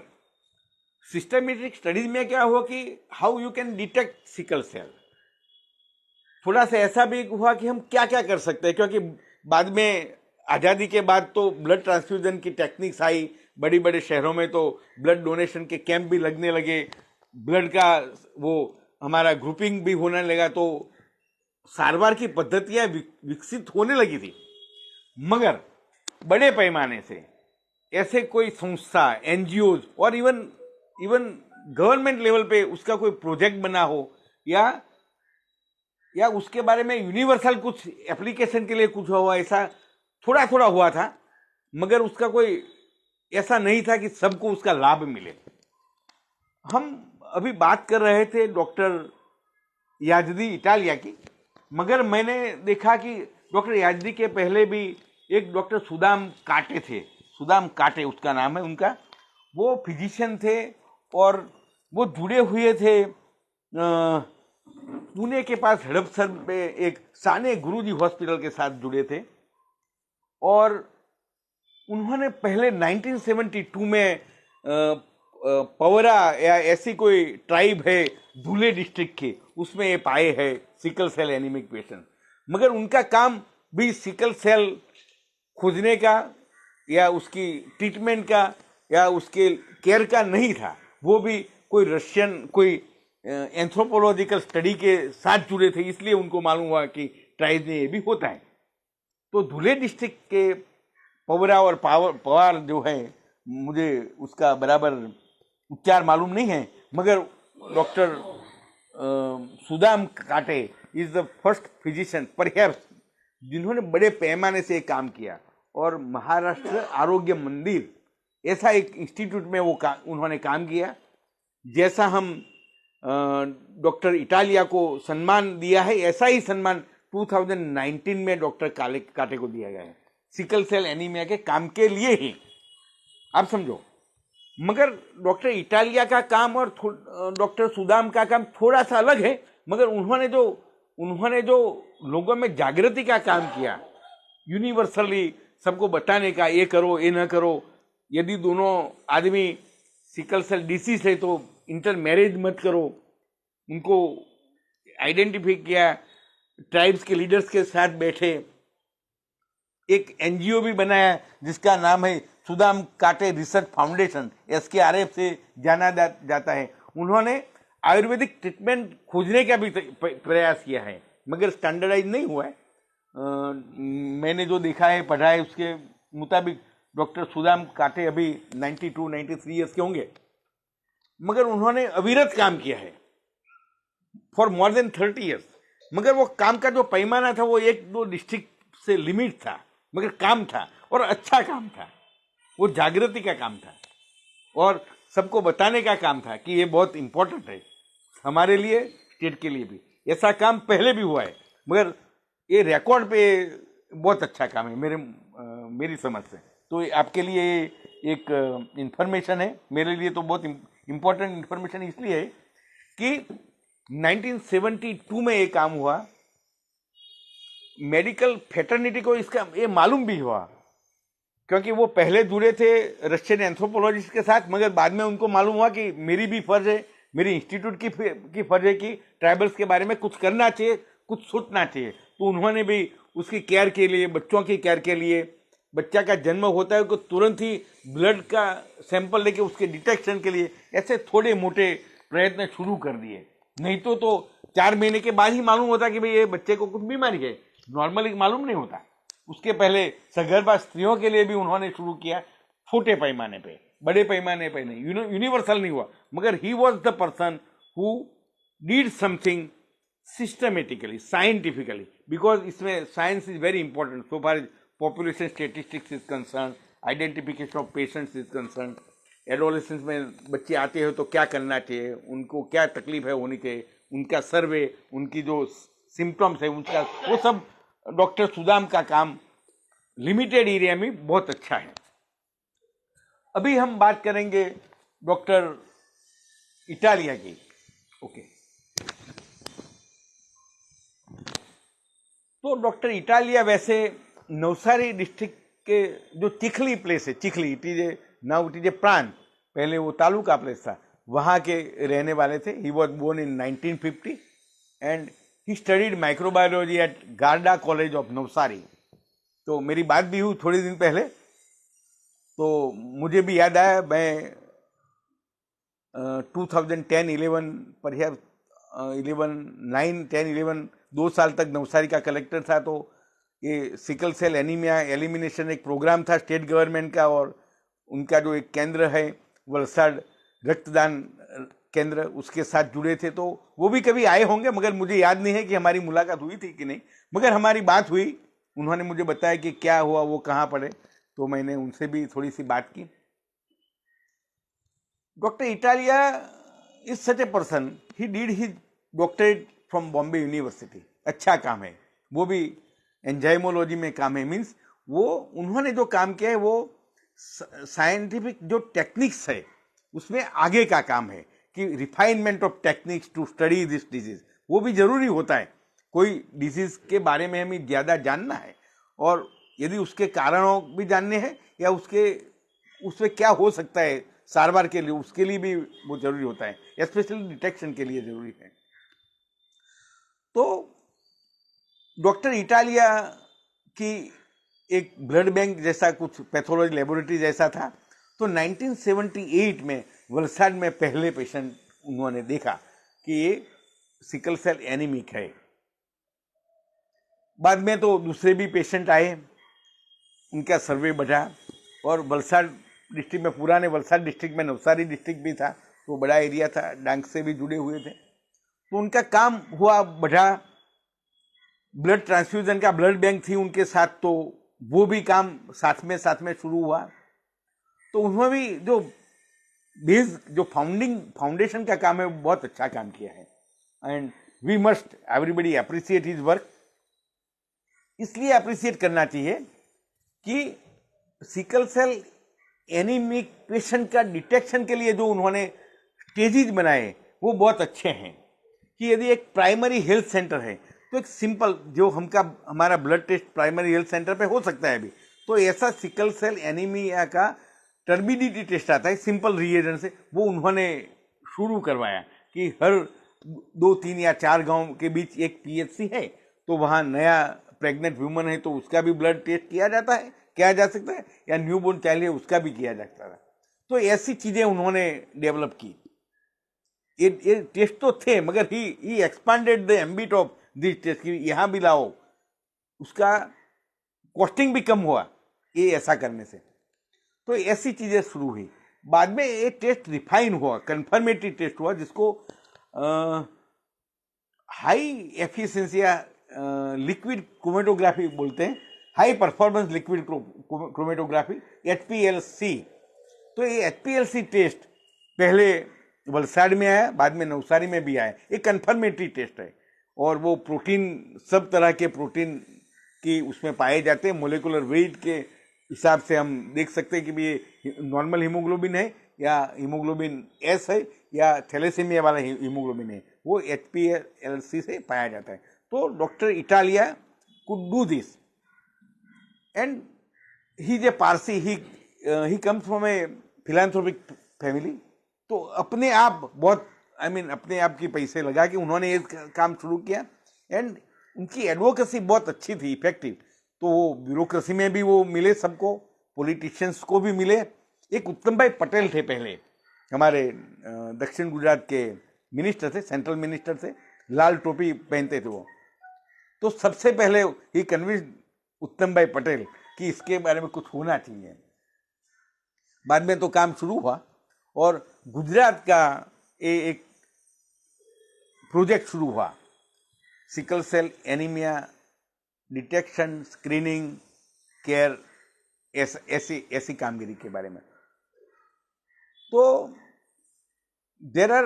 S2: सिस्टमेटिक स्टडीज में क्या हुआ कि how you can detect sickle cell. थोड़ा सा ऐसा भी हुआ कि हम क्या क्या कर सकते हैं, क्योंकि बाद में आज़ादी के बाद तो ब्लड ट्रांसफ्यूजन की टेक्निक्स आई, बड़ी बड़े शहरों में तो ब्लड डोनेशन के कैंप भी लगने लगे, ब्लड का वो हमारा ग्रुपिंग भी होने लगा, तो सारवार की पद्धतियां विकसित होने लगी थी। मगर बड़े पैमाने से ऐसे कोई संस्था, एनजीओज और इवन गवर्नमेंट लेवल पे उसका कोई प्रोजेक्ट बना हो या उसके बारे में यूनिवर्सल कुछ एप्लीकेशन के लिए कुछ हुआ, ऐसा थोड़ा थोड़ा हुआ था, मगर उसका कोई ऐसा नहीं था कि सबको उसका लाभ मिले। हम अभी बात कर रहे थे डॉक्टर याजदी इटालिया की, मगर मैंने देखा कि डॉक्टर याजदी के पहले भी एक डॉक्टर सुदाम काटे थे, सुदाम काटे उसका नाम है उनका। वो फिजिशियन थे और वो जुड़े हुए थे पुणे के पास हड़पसर में एक साने गुरुजी हॉस्पिटल के साथ जुड़े थे। और उन्होंने पहले 1972 में पवरा या ऐसी कोई ट्राइब है धुले डिस्ट्रिक्ट के, उसमें ये पाए हैं सिकल सेल एनीमिक पेशेंट। मगर उनका काम भी सिकल सेल खोजने का या उसकी ट्रीटमेंट का या उसके केयर का नहीं था, वो भी कोई रशियन कोई एंथ्रोपोलॉजिकल स्टडी के साथ जुड़े थे, इसलिए उनको मालूम हुआ कि ट्राइब में ये भी होता है। तो धुले डिस्ट्रिक्ट के पवरा और पवार जो है, मुझे उसका बराबर उच्चार मालूम नहीं है, मगर डॉक्टर सुदाम काटे is the first physician perhaps जिन्होंने बड़े पैमाने से काम किया। और महाराष्ट्र आरोग्य मंदिर ऐसा एक इंस्टीट्यूट में वो उन्होंने काम किया। जैसा हम डॉक्टर इटालिया को सम्मान दिया है, ऐसा ही सम्मान 2019 में डॉक्टर काटे को दिया गया है, सिकल सेल एनीमिया के काम के लिए ही, आप समझो। मगर डॉक्टर इटालिया का काम और डॉक्टर सुदाम का काम थोड़ा सा अलग है, मगर उन्होंने जो लोगों में जागृति का काम किया, यूनिवर्सली सबको बताने का, ये करो ये ना करो, यदि दोनों आदमी सिकल सेल डिसीज है तो इंटर मैरिज मत करो, उनको आइडेंटिफाई किया, ट्राइब्स के लीडर्स के साथ बैठे, एक एनजीओ भी बनाया जिसका नाम है सुदाम काटे रिसर्च फाउंडेशन, SKRF से जाना जाता है। उन्होंने आयुर्वेदिक ट्रीटमेंट खोजने का भी प्रयास किया है, मगर स्टैंडर्डाइज नहीं हुआ है। मैंने जो देखा है, पढ़ा है, उसके मुताबिक डॉक्टर सुदाम काटे अभी 92-93 ईयर्स के होंगे, मगर उन्होंने अविरत काम किया है फॉर मोर देन 30 ईयर्स। मगर वो काम का जो पैमाना था वो 1-2 डिस्ट्रिक्ट से लिमिट था, मगर काम था और अच्छा काम था, वो जागृति का काम था और सबको बताने का काम था कि ये बहुत इंपॉर्टेंट है हमारे लिए, स्टेट के लिए भी। ऐसा काम पहले भी हुआ है, मगर ये रिकॉर्ड पे बहुत अच्छा काम है मेरी समझ से। तो आपके लिए एक इंफॉर्मेशन है, मेरे लिए तो बहुत इम्पोर्टेंट इंफॉर्मेशन इसलिए है कि 1972 में ये काम हुआ। मेडिकल फेटर्निटी को इसका ये मालूम भी हुआ, क्योंकि वो पहले जुड़े थे रशियन एंथ्रोपोलॉजिस्ट के साथ, मगर बाद में उनको मालूम हुआ कि मेरी भी फर्ज है, मेरी इंस्टीट्यूट की फर्ज है कि ट्राइबल्स के बारे में कुछ करना चाहिए, कुछ सोचना चाहिए। तो उन्होंने भी उसकी केयर के लिए, बच्चों की केयर के लिए, बच्चा का जन्म होता है तो तुरंत ही ब्लड का सैंपल लेके उसके डिटेक्शन के लिए ऐसे थोड़े मोटे प्रयत्न शुरू कर दिए। नहीं तो 4 महीने के बाद ही मालूम होता कि भाई ये बच्चे को कुछ बीमारी है, नॉर्मली मालूम नहीं होता। उसके पहले सगर्भा स्त्रियों के लिए भी उन्होंने शुरू किया, छोटे पैमाने पे, बड़े पैमाने पे नहीं, यूनिवर्सल नहीं हुआ, मगर he was the person who did something systematically, scientifically, because इसमें science is very important so far population statistics is concern, identification of patients is concern. Adolescence में बच्चे आते हैं तो क्या करना चाहिए, उनको क्या तकलीफ है होने के, उनका सर्वे, उनकी जो सिम्टम्स है उनका, वो सब डॉक्टर सुदाम का काम लिमिटेड एरिया में बहुत अच्छा है। अभी हम बात करेंगे डॉक्टर इटालिया की। ओके, तो डॉक्टर इटालिया वैसे नवसारी डिस्ट्रिक्ट के जो चिखली प्लेस है, Chikhli it is A now it is ए प्रांत, पहले वो तालुका प्लेस था, वहाँ के रहने वाले थे। He was born in 1950 and he studied microbiology at Garda College of Navsari. तो मेरी बात भी हुई थोड़े दिन पहले, तो मुझे भी याद आया, मैं 2010-11 पर 9-10-11 2 साल तक नवसारी का कलेक्टर था। तो ये सिकल सेल एनीमिया एलिमिनेशन एक प्रोग्राम था स्टेट गवर्नमेंट का, और उनका जो एक केंद्र है वलसाड़ रक्तदान केंद्र, उसके साथ जुड़े थे। तो वो भी कभी आए होंगे, मगर मुझे याद नहीं है कि हमारी मुलाकात हुई थी कि नहीं, मगर हमारी बात हुई। उन्होंने मुझे बताया कि क्या हुआ, वो कहाँ पढ़े, तो मैंने उनसे भी थोड़ी सी बात की। Doctor Italia is such a person, he did his doctorate from Bombay university. अच्छा काम है, वो भी एंजाइमोलॉजी में काम है, मीन्स वो उन्होंने जो काम किया है वो साइंटिफिक जो टेक्निक्स है उसमें आगे का काम है, कि refinement of techniques to study this disease, वो भी जरूरी होता है। कोई डिजीज के बारे में हमें ज़्यादा जानना है, और यदि उसके कारणों भी जानने हैं या उसमें क्या हो सकता है सारवार के लिए, उसके लिए भी वो जरूरी होता है, स्पेशली डिटेक्शन के लिए जरूरी है। तो डॉक्टर इटालिया की एक ब्लड बैंक जैसा कुछ पैथोलॉजी लेबोरेटरी जैसा था। तो 1978 में वलसाड़ में पहले पेशेंट उन्होंने देखा कि ये सिकल सेल एनीमिक है। बाद में तो दूसरे भी पेशेंट आए, उनका सर्वे बढ़ा, और वलसाड़ डिस्ट्रिक्ट में, पुराने वलसाड़ डिस्ट्रिक्ट में नवसारी डिस्ट्रिक्ट भी था, तो बड़ा एरिया था, डांग से भी जुड़े हुए थे, तो उनका काम हुआ, बढ़ा। ब्लड ट्रांसफ्यूजन का ब्लड बैंक थी उनके साथ, तो वो भी काम साथ में शुरू हुआ। तो उन्होंने भी जो बेस, जो फाउंडेशन का काम है, वो बहुत अच्छा काम किया है, and we must everybody appreciate his work. इसलिए अप्रिशिएट करना चाहिए कि सिकल सेल एनीमिक पेशेंट का डिटेक्शन के लिए जो उन्होंने स्टेजेस बनाए वो बहुत अच्छे हैं। कि यदि एक प्राइमरी हेल्थ सेंटर है तो एक सिंपल जो हमारा blood test primary health centre पे हो सकता है अभी, तो ऐसा सिकल सेल एनीमिया का टर्बिडिटी टेस्ट आता है सिंपल रिएजेंट से, वो उन्होंने शुरू करवाया कि हर 2, 3 या 4 गांव के बीच एक पीएचसी है, तो वहाँ नया प्रेग्नेंट वुमन है तो उसका भी ब्लड टेस्ट किया जा सकता है, या न्यूबॉर्न चाइल्ड है उसका भी किया जा सकता है। तो ऐसी चीजें उन्होंने डेवलप की। ये टेस्ट तो थे, मगर he expanded the ambit of this test, कि यहाँ भी लाओ, उसका कॉस्टिंग भी कम हुआ ये ऐसा करने से। तो ऐसी चीजें शुरू हुई। बाद में ये टेस्ट रिफाइन हुआ, कंफर्मेटरी टेस्ट हुआ, जिसको हाई एफिशिएंसी या लिक्विड क्रोमेटोग्राफी बोलते हैं, high performance liquid chromatography, HPLC। तो ये HPLC टेस्ट पहले वलसाड़ में आया, बाद में नवसारी में भी आया। एक कंफर्मेटरी टेस्ट है, और वो प्रोटीन, सब तरह के प्रोटीन की उसमें पाए जाते हैं। मोलिकुलर वेट के हिसाब से हम देख सकते हैं कि ये नॉर्मल हीमोग्लोबिन है, या हीमोग्लोबिन S है, या थैलेसीमिया वाला हीमोग्लोबिन है, वो HPLC से पाया जाता है। तो doctor Italia could do this, and he is a Parsi, he comes from a philanthropic family. तो अपने आप बहुत अपने आप की पैसे लगा के उन्होंने ये काम शुरू किया, एंड उनकी एडवोकेसी बहुत अच्छी थी, इफेक्टिव। तो वो ब्यूरोक्रेसी में भी वो मिले सबको, पॉलिटिशियंस को भी मिले। एक उत्तम भाई पटेल थे पहले हमारे दक्षिण गुजरात के मिनिस्टर थे, सेंट्रल मिनिस्टर थे, लाल टोपी पहनते थे वो। तो सबसे पहले ही कन्विंस उत्तम भाई पटेल कि इसके बारे में कुछ होना चाहिए। बाद में तो काम शुरू हुआ और गुजरात का एक प्रोजेक्ट शुरू हुआ, sickle cell anaemia detection, screening, care, ऐसी कामगिरी के बारे में। तो there are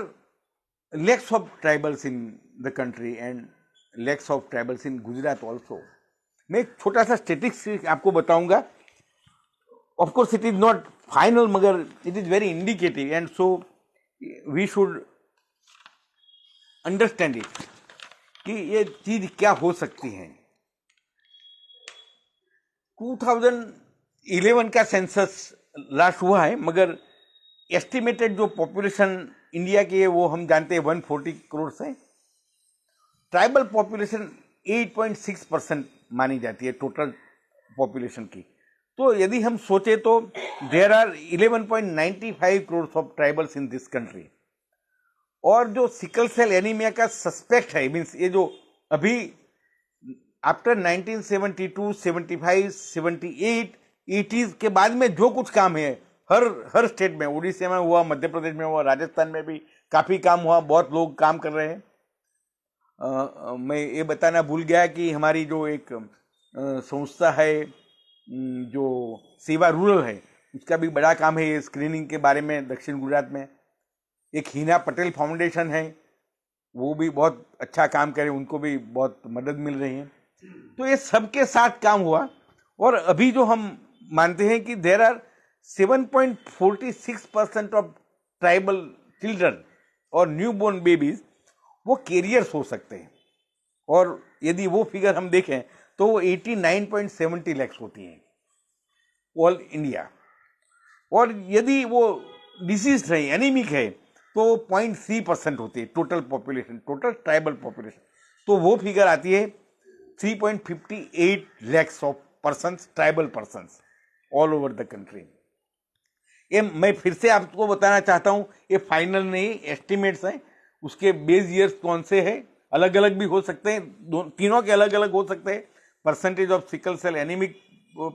S2: lakhs of tribals in the country and lakhs of tribals in Gujarat also. मैं एक छोटा सा स्टेटिस्टिक्स आपको बताऊंगा। Of course it is not final, मगर it is very indicative and so we should understand it कि ये चीज क्या हो सकती है। 2011 का सेंसस लास्ट हुआ है, मगर एस्टिमेटेड जो पॉपुलेशन इंडिया की है वो हम जानते हैं 140 करोड़ से। ट्राइबल पॉपुलेशन 8.6% मानी जाती है टोटल पॉपुलेशन की। तो यदि हम सोचे तो there are 11.95 crore of tribals in this country. और जो सिकल सेल एनीमिया का सस्पेक्ट है, मीन्स ये जो अभी आफ्टर 1972, 75, 78, 80s के बाद में जो कुछ काम है हर स्टेट में, उड़ीसा में हुआ, मध्य प्रदेश में हुआ, राजस्थान में भी काफी काम हुआ, बहुत लोग काम कर रहे हैं। मैं ये बताना भूल गया कि हमारी जो एक संस्था है जो सेवा रूरल है, उसका भी बड़ा काम है ये स्क्रीनिंग के बारे में दक्षिण गुजरात में। एक हीना पटेल फाउंडेशन है, वो भी बहुत अच्छा काम करे, उनको भी बहुत मदद मिल रही है। तो ये सबके साथ काम हुआ और अभी जो हम मानते हैं कि there are 7.46% of tribal children और न्यू बोर्न बेबीज वो कैरियर्स हो सकते हैं। और यदि वो फिगर हम देखें तो वो 89.70 लाख होती है ऑल इंडिया। और यदि वो डिसीज है, एनीमिक है, तो 0.3% होती है total population, total tribal population. तो वो फिगर आती है 3.58 lakhs of persons, tribal persons all over the country. ये मैं फिर से आपको बताना चाहता हूं, ये फाइनल नहीं, एस्टिमेट्स हैं। उसके बेस ईयर्स कौन से हैं, अलग अलग भी हो सकते हैं, तीनों के अलग अलग हो सकते हैं। Percentage of sickle cell anaemic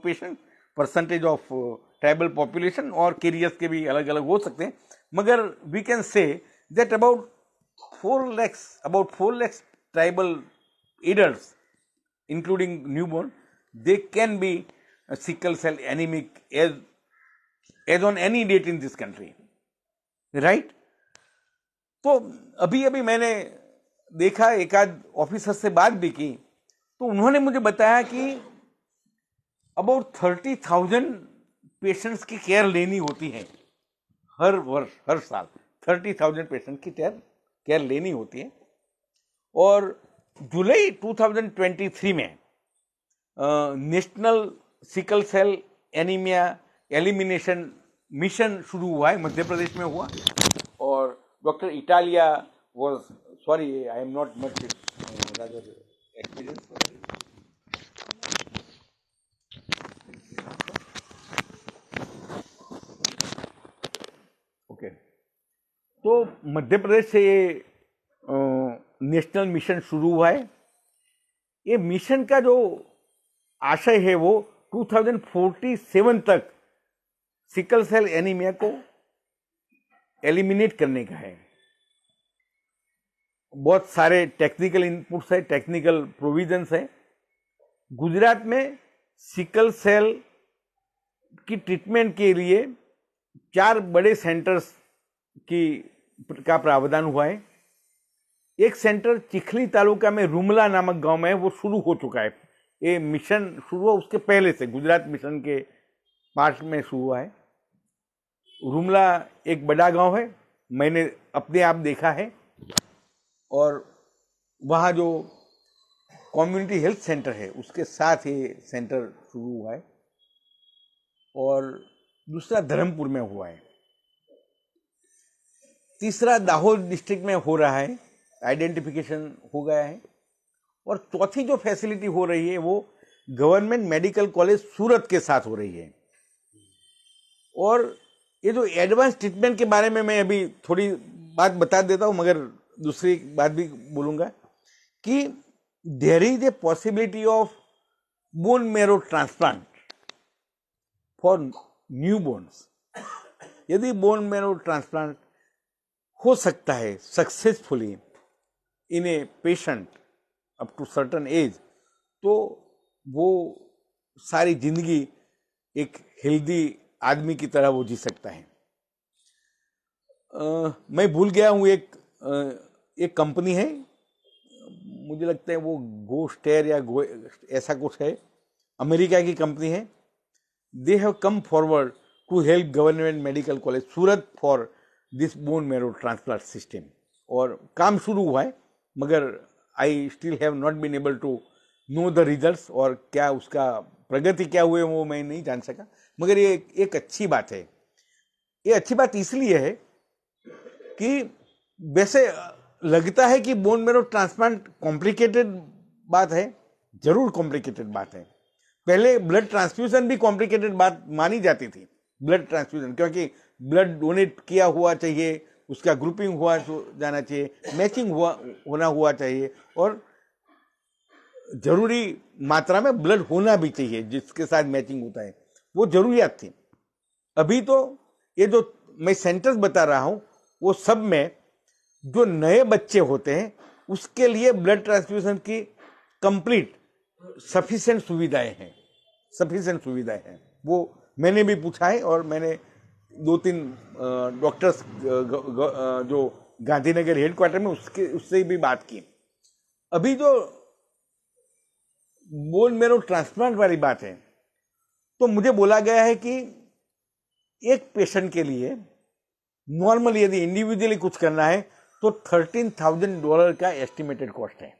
S2: patient, percentage of tribal population और कैरियर्स के भी अलग अलग हो सकते हैं। मगर we can say that about 4 lakhs tribal adults including newborn, they can be sickle cell anemic as on any date in this country, right? तो अभी मैंने देखा, एक आध ऑफिसर से बात भी की, तो उन्होंने मुझे बताया कि अबाउट 30,000 पेशेंट्स की केयर लेनी होती है हर वर्ष, हर साल 30,000 पेशेंट की केयर लेनी होती है। और जुलाई 2023 में national sickle cell anaemia elimination mission शुरू हुआ है, मध्य प्रदेश में हुआ। और doctor Italia was, sorry I am not much experience. Okay, तो मध्य प्रदेश से ये नेशनल मिशन शुरू हुआ है। ये मिशन का जो आशय है वो 2047 तक सिकल सेल एनीमिया को एलिमिनेट करने का है। बहुत सारे टेक्निकल इनपुट्स है, टेक्निकल प्रोविजंस है। गुजरात में सिकल सेल की ट्रीटमेंट के लिए 4 बड़े सेंटर्स का प्रावधान हुआ है। एक सेंटर चिखली तालुका में रूमला नामक गांव में है, वो शुरू हो चुका है। ये मिशन शुरू हुआ उसके पहले से, गुजरात मिशन के पार्ट में शुरू हुआ है। रूमला एक बड़ा गांव है, मैंने अपने आप देखा है। और वहाँ जो कम्युनिटी हेल्थ सेंटर है उसके साथ ये सेंटर शुरू हुआ है। और दूसरा धर्मपुर में हुआ है। तीसरा दाहोद डिस्ट्रिक्ट में हो रहा है, आइडेंटिफिकेशन हो गया है। और चौथी जो फैसिलिटी हो रही है वो गवर्नमेंट मेडिकल कॉलेज सूरत के साथ हो रही है। और ये जो एडवांस ट्रीटमेंट के बारे में मैं अभी थोड़ी बात बता देता हूं, मगर दूसरी बात भी बोलूंगा कि there is a possibility of bone marrow transplant for new bones. यदि बोन मैरो ट्रांसप्लांट हो सकता है successfully in a patient up to certain age, तो वो सारी जिंदगी एक हेल्दी आदमी की तरह वो जी सकता है। मैं भूल गया हूँ, एक कंपनी है, मुझे लगता है वो गोस्टेयर या ऐसा कुछ है, अमेरिका की कंपनी है। They have come forward to help government medical college Surat for this bone marrow transplant system. और काम शुरू हुआ है, मगर I still have not been able to know the results, और क्या उसका प्रगति क्या हुए वो मैं नहीं जान सका। मगर ये एक अच्छी बात है। ये अच्छी बात इसलिए है कि वैसे लगता है कि बोन मैरो ट्रांसप्लांट कॉम्प्लिकेटेड बात है, जरूर कॉम्प्लिकेटेड बात है। पहले ब्लड ट्रांसफ्यूजन भी कॉम्प्लिकेटेड बात मानी जाती थी, ब्लड ट्रांसफ्यूजन, क्योंकि ब्लड डोनेट किया हुआ चाहिए, उसका ग्रुपिंग हुआ जाना चाहिए, मैचिंग होना हुआ चाहिए, और जरूरी मात्रा में ब्लड होना भी चाहिए जिसके साथ मैचिंग होता है, वो जरूरियात थी। अभी तो ये जो मैं सेंटेंस बता रहा हूं वो सब में जो नए बच्चे होते हैं उसके लिए ब्लड ट्रांसफ्यूजन की कंप्लीट सफिशिएंट सुविधाएं हैं। वो मैंने भी पूछा है, और मैंने 2-3 डॉक्टर्स जो गांधीनगर हेडक्वार्टर में उससे भी बात की। अभी जो बोन मैरो ट्रांसप्लांट वाली बात है, तो मुझे बोला गया है कि एक पेशेंट के लिए नॉर्मली यदि इंडिविजुअली कुछ करना है तो $13,000 का एस्टिमेटेड कॉस्ट है।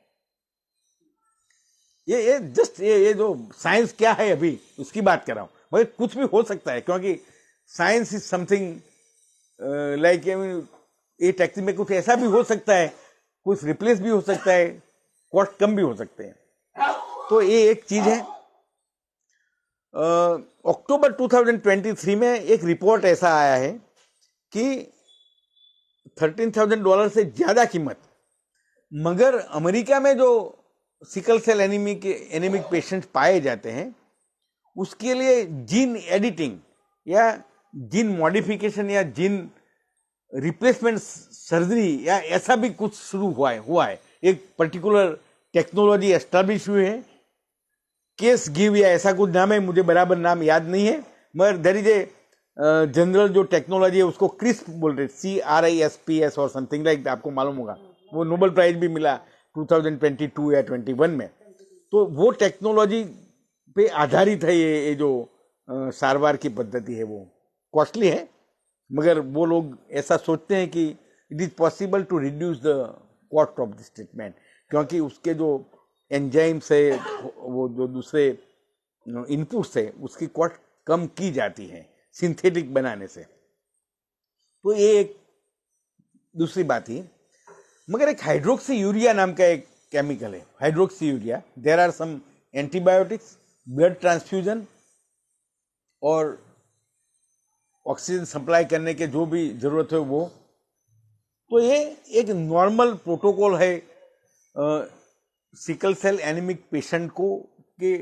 S2: ये जो साइंस क्या है अभी उसकी बात कर रहा हूं, मगर कुछ भी हो सकता है, क्योंकि साइंस इज समथिंग लाइक ये टैक्सी में कुछ ऐसा भी हो सकता है, कुछ रिप्लेस भी हो सकता है, कॉस्ट कम भी हो सकते हैं। तो ये एक चीज है। अक्टूबर 2023 में एक रिपोर्ट ऐसा आया है कि $13,000 से ज्यादा कीमत, मगर अमेरिका में जो सिकल सेल एनीमिक पेशेंट पाए जाते हैं उसके लिए जीन एडिटिंग या जीन मॉडिफिकेशन या जीन रिप्लेसमेंट सर्जरी या ऐसा भी कुछ शुरू हुआ है। एक पर्टिकुलर टेक्नोलॉजी एस्टैब्लिश हुई है, केस गिव या ऐसा कुछ नाम है, मुझे बराबर नाम याद नहीं है, मगर देयर इज ए जनरल जो टेक्नोलॉजी है उसको क्रिस्प बोल रहे, CRISPS और समथिंग लाइक, आपको मालूम होगा। वो नोबेल प्राइज भी मिला 2022 या 21 में। तो वो टेक्नोलॉजी पे आधारित है ये जो सारवार की पद्धति है। वो कॉस्टली है, मगर वो लोग ऐसा सोचते हैं कि it is possible to reduce the cost of this treatment, क्योंकि उसके जो एंजाइम्स है, वो जो दूसरे इनपुट्स है, उसकी कॉस्ट कम की जाती है सिंथेटिक बनाने से। तो ये एक दूसरी बात ही। मगर एक हाइड्रोक्सी यूरिया नाम का एक केमिकल है, hydroxyurea. There are some antibiotics, blood transfusion और ऑक्सीजन सप्लाई करने के जो भी जरूरत है वो। तो ये एक नॉर्मल प्रोटोकॉल है सिकल सेल एनीमिक पेशेंट को के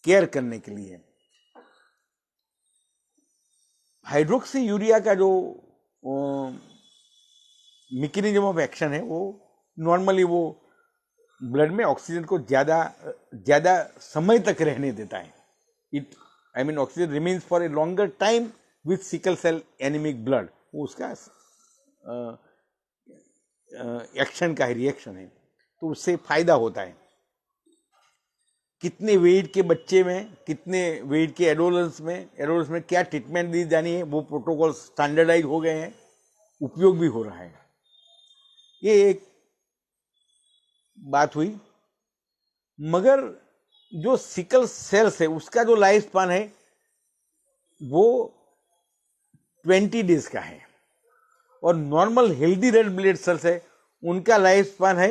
S2: केयर करने के लिए। हाइड्रोक्सी यूरिया का जो मैकेनिज्म ऑफ एक्शन है वो नॉर्मली वो ब्लड में ऑक्सीजन को ज्यादा समय तक रहने देता है। Oxygen remains for a longer time with sickle cell anaemic blood, वो उसका एक्शन का रिएक्शन है, तो उससे फायदा होता है। कितने वेट के बच्चे में, कितने वेट के एडोलेंस में क्या ट्रीटमेंट दी जानी है, वो प्रोटोकॉल स्टैंडर्डाइज हो गए हैं, उपयोग भी हो रहा है। ये एक बात हुई। मगर जो सिकल सेल्स है उसका जो लाइफ स्पान है वो 20 डेज का है, और normal healthy red blood cells है उनका लाइफ स्पान है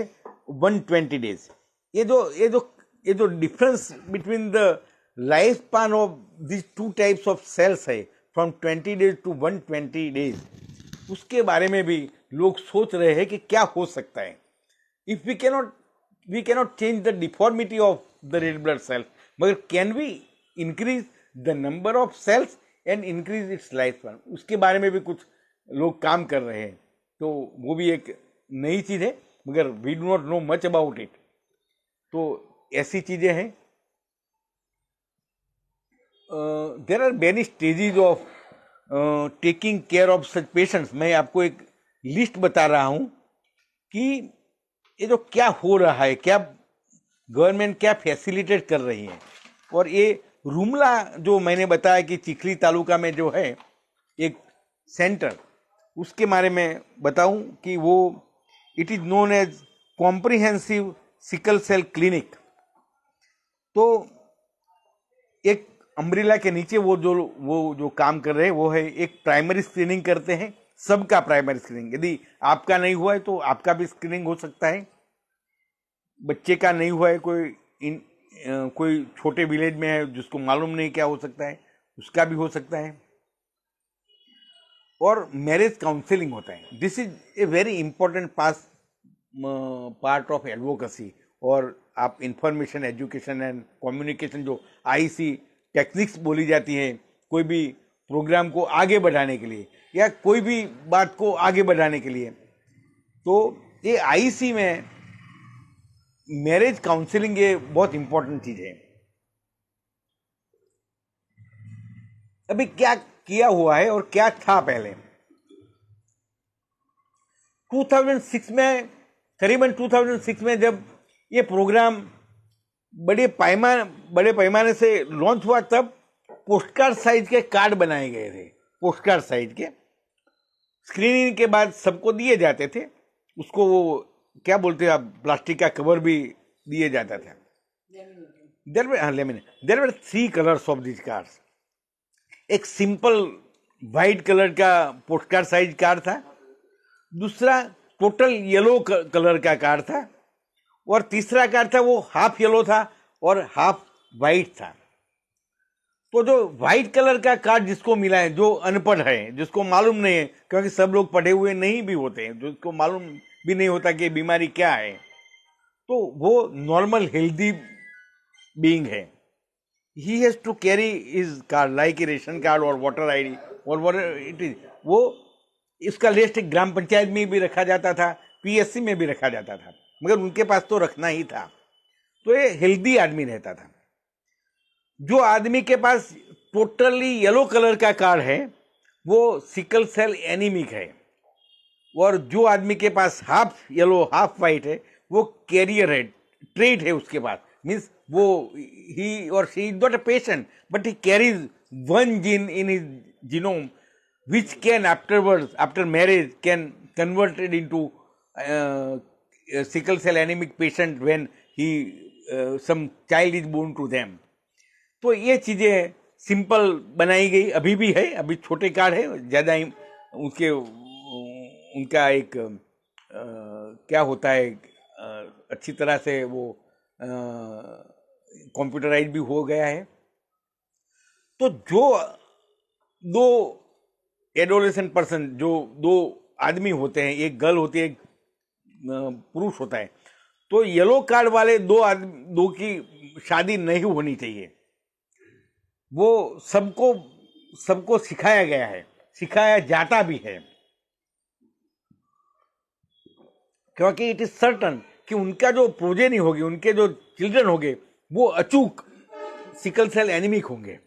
S2: 120 डेज। ये जो difference between the life span of this two types of cells है फ्रॉम 20 डेज टू 120 डेज, उसके बारे में भी लोग सोच रहे हैं कि क्या हो सकता है. If we cannot change the deformity of the red blood cells, मगर can we increase the number of cells and increase its life span, उसके बारे में भी कुछ लोग काम कर रहे हैं. तो वो भी एक नई चीज है, मगर we do not know much about it. तो ऐसी चीजें हैं. There are many stages of taking care of such patients. मैं आपको एक लिस्ट बता रहा हूं कि ये जो क्या हो रहा है, क्या गवर्नमेंट क्या फैसिलिटेट कर रही है. और ये रूमला जो मैंने बताया कि चिखली तालुका में जो है एक सेंटर, उसके बारे में बताऊं कि वो it is known as comprehensive sickle cell clinic. तो एक अम्ब्रेला के नीचे वो जो काम कर रहे हैं वो है एक प्राइमरी स्क्रीनिंग करते हैं, सबका प्राइमरी स्क्रीनिंग. यदि आपका नहीं हुआ है तो आपका भी स्क्रीनिंग हो सकता है. बच्चे का नहीं हुआ है, कोई छोटे विलेज में है जिसको मालूम नहीं क्या हो सकता है, उसका भी हो सकता है. और मैरिज काउंसलिंग होता है. This is a very important part of advocacy. और आप इंफॉर्मेशन, एजुकेशन एंड कम्युनिकेशन, जो आईसी टेक्निक्स बोली जाती है कोई भी प्रोग्राम को आगे बढ़ाने के लिए या कोई भी बात को आगे बढ़ाने के लिए, तो ये आईसी में मैरिज काउंसलिंग ये बहुत इंपॉर्टेंट चीज है. अभी क्या किया हुआ है और क्या था पहले. 2006 में, करीबन 2006 में जब ये प्रोग्राम बड़े पैमाने से लॉन्च हुआ, तब पोस्टकार्ड साइज के कार्ड बनाए गए थे. पोस्टकार्ड साइज के स्क्रीनिंग के बाद सबको दिए जाते थे. उसको वो क्या बोलते हैं, प्लास्टिक का कवर भी दिए जाता था. There were 3 colours of this cards. एक सिंपल व्हाइट कलर का पोस्टकार्ड साइज कार्ड था, दूसरा टोटल येलो कलर का कार्ड था, और तीसरा कार्ड था वो हाफ येलो था और हाफ व्हाइट था. तो जो व्हाइट कलर का कार्ड जिसको मिला है, जो अनपढ़ है, जिसको मालूम नहीं है, क्योंकि सब लोग पढ़े हुए नहीं भी होते हैं, जिसको मालूम भी नहीं होता कि बीमारी क्या है, तो वो नॉर्मल हेल्दी बीइंग है. He has to carry his card like a ration card और वोटर आईडी और व्हाटएवर इट इज. वो इसका लिस्ट ग्राम पंचायत में भी रखा जाता था, पीएससी में भी रखा जाता था, मगर उनके पास तो रखना ही था. तो ये हेल्दी आदमी रहता था. जो आदमी के पास टोटली येलो कलर का कार्ड है वो सिकल सेल एनीमिक है, और जो आदमी के पास हाफ येलो हाफ व्हाइट है वो कैरियर है, ट्रेट है उसके पास. मीन्स वो ही और she is not a patient, but he carries one gene in his genome which can afterwards, after marriage, can converted into sickle cell anemic patient when some child is born to them. तो ये चीजें simple बनाई गई, अभी भी है, अभी छोटे कार्ड है, ज्यादा उनका एक क्या होता है, अच्छी तरह से वो कंप्यूटराइज भी हो गया है. तो जो 2 एडोलेसेंट पर्सन, जो 2 आदमी होते हैं, एक गर्ल होती है, एक पुरुष होता है, तो येलो कार्ड वाले 2 की शादी नहीं होनी चाहिए. वो सबको सिखाया गया है, सिखाया जाता भी है, क्योंकि इट इज सर्टन कि उनका जो प्रोजेनी होगी, उनके जो चिल्ड्रन होंगे, वो अचूक सिकल सेल एनीमिक होंगे,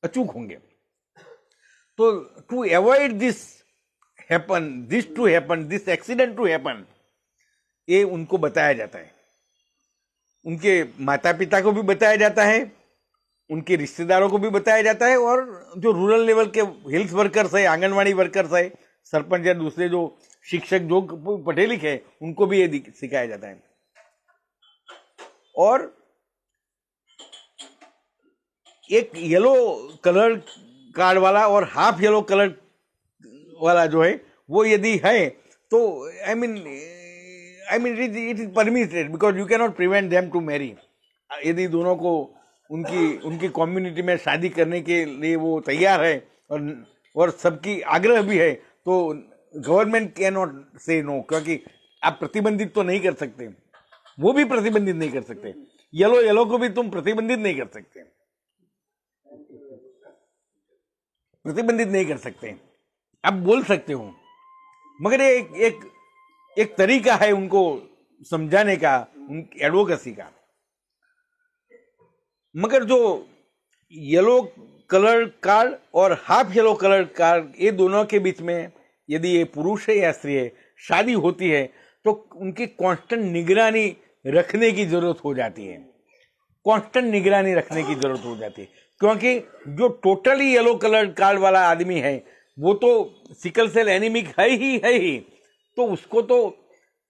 S2: अचूक होंगे. तो to avoid this accident to happen, ये उनको बताया जाता है. उनके माता पिता को भी बताया जाता है, उनके रिश्तेदारों को भी बताया जाता है, और जो रूरल लेवल के हेल्थ वर्कर्स है, आंगनवाड़ी वर्कर्स है, सरपंच या दूसरे जो शिक्षक जो पढ़े लिखे हैं, उनको भी ये सिखाया जाता है. और एक येलो कलर कार्ड वाला और हाफ येलो कलर वाला जो है वो यदि है, तो I mean it is permitted because you can not prevent them to marry. यदि दोनों को उनकी कम्युनिटी में शादी करने के लिए वो तैयार है और सबकी आग्रह भी है, तो गवर्नमेंट कैन नॉट से नो, क्योंकि आप प्रतिबंधित तो नहीं कर सकते, वो भी प्रतिबंधित नहीं कर सकते, येलो को भी तुम प्रतिबंधित नहीं कर सकते, प्रतिबंधित नहीं कर सकते। आप बोल सकते हो, मगर एक तरीका है उनको समझाने का, उनकी एडवोकेसी का। मगर जो येलो कलर कार्ड और हाफ येलो कलर कार्ड, ये दोनों के बीच में यदि ये पुरुष है या स्त्री है, शादी होती है, तो उनकी कांस्टेंट निगरानी रखने की जरूरत हो जाती है, कांस्टेंट निगरानी रखने की जरूरत हो जाती है, क्योंकि जो टोटली येलो कलर कार्ड वाला आदमी है वो तो सिकल सेल एनीमिक है ही, तो उसको तो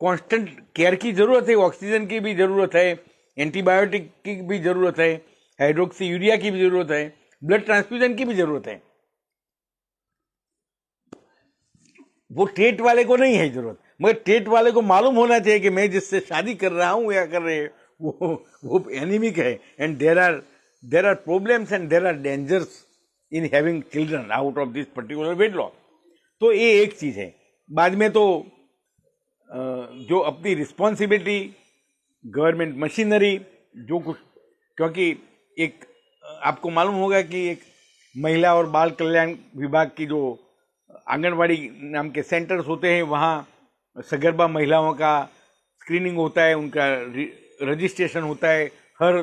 S2: कांस्टेंट केयर की जरूरत है, ऑक्सीजन की भी जरूरत है, एंटीबायोटिक की भी जरूरत है, हाइड्रोक्सी यूरिया की भी जरूरत है, ब्लड ट्रांसफ्यूजन की भी जरूरत है। वो टेट वाले को नहीं है जरूरत, मगर टेट वाले को मालूम होना चाहिए कि मैं जिससे शादी कर रहा हूं या कर रहे हैं वो एनीमिक है, and there are problems and there are dangers in having children out of this particular weight loss. तो ये एक चीज है। बाद में तो जो अपनी रिस्पॉन्सिबिलिटी, गवर्नमेंट मशीनरी, जो कुछ, क्योंकि एक आपको मालूम होगा कि एक महिला और बाल कल्याण विभाग की जो आंगनवाड़ी नाम के सेंटर्स होते हैं, वहाँ सगर्भा महिलाओं का स्क्रीनिंग होता है, उनका रजिस्ट्रेशन होता है, हर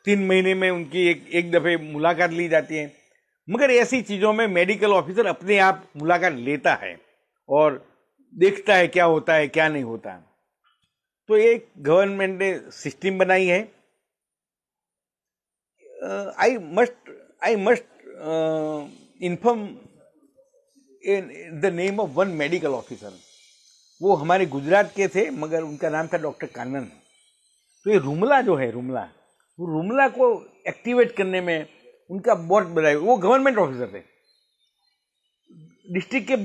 S2: 3 महीने में उनकी एक दफ़े मुलाकात ली जाती है। मगर ऐसी चीज़ों में मेडिकल ऑफिसर अपने आप मुलाकात लेता है और देखता है क्या होता है क्या नहीं होता। तो एक गवर्नमेंट ने सिस्टम बनाई है। I must inform the name of one medical officer. वो हमारे गुजरात के थे, मगर उनका नाम था डॉक्टर कानन। तो ये रुमला जो है, वो रुमला को एक्टिवेट करने में उनका बहुत बड़ा, वो गवर्नमेंट ऑफिसर थे, डिस्ट्रिक्ट के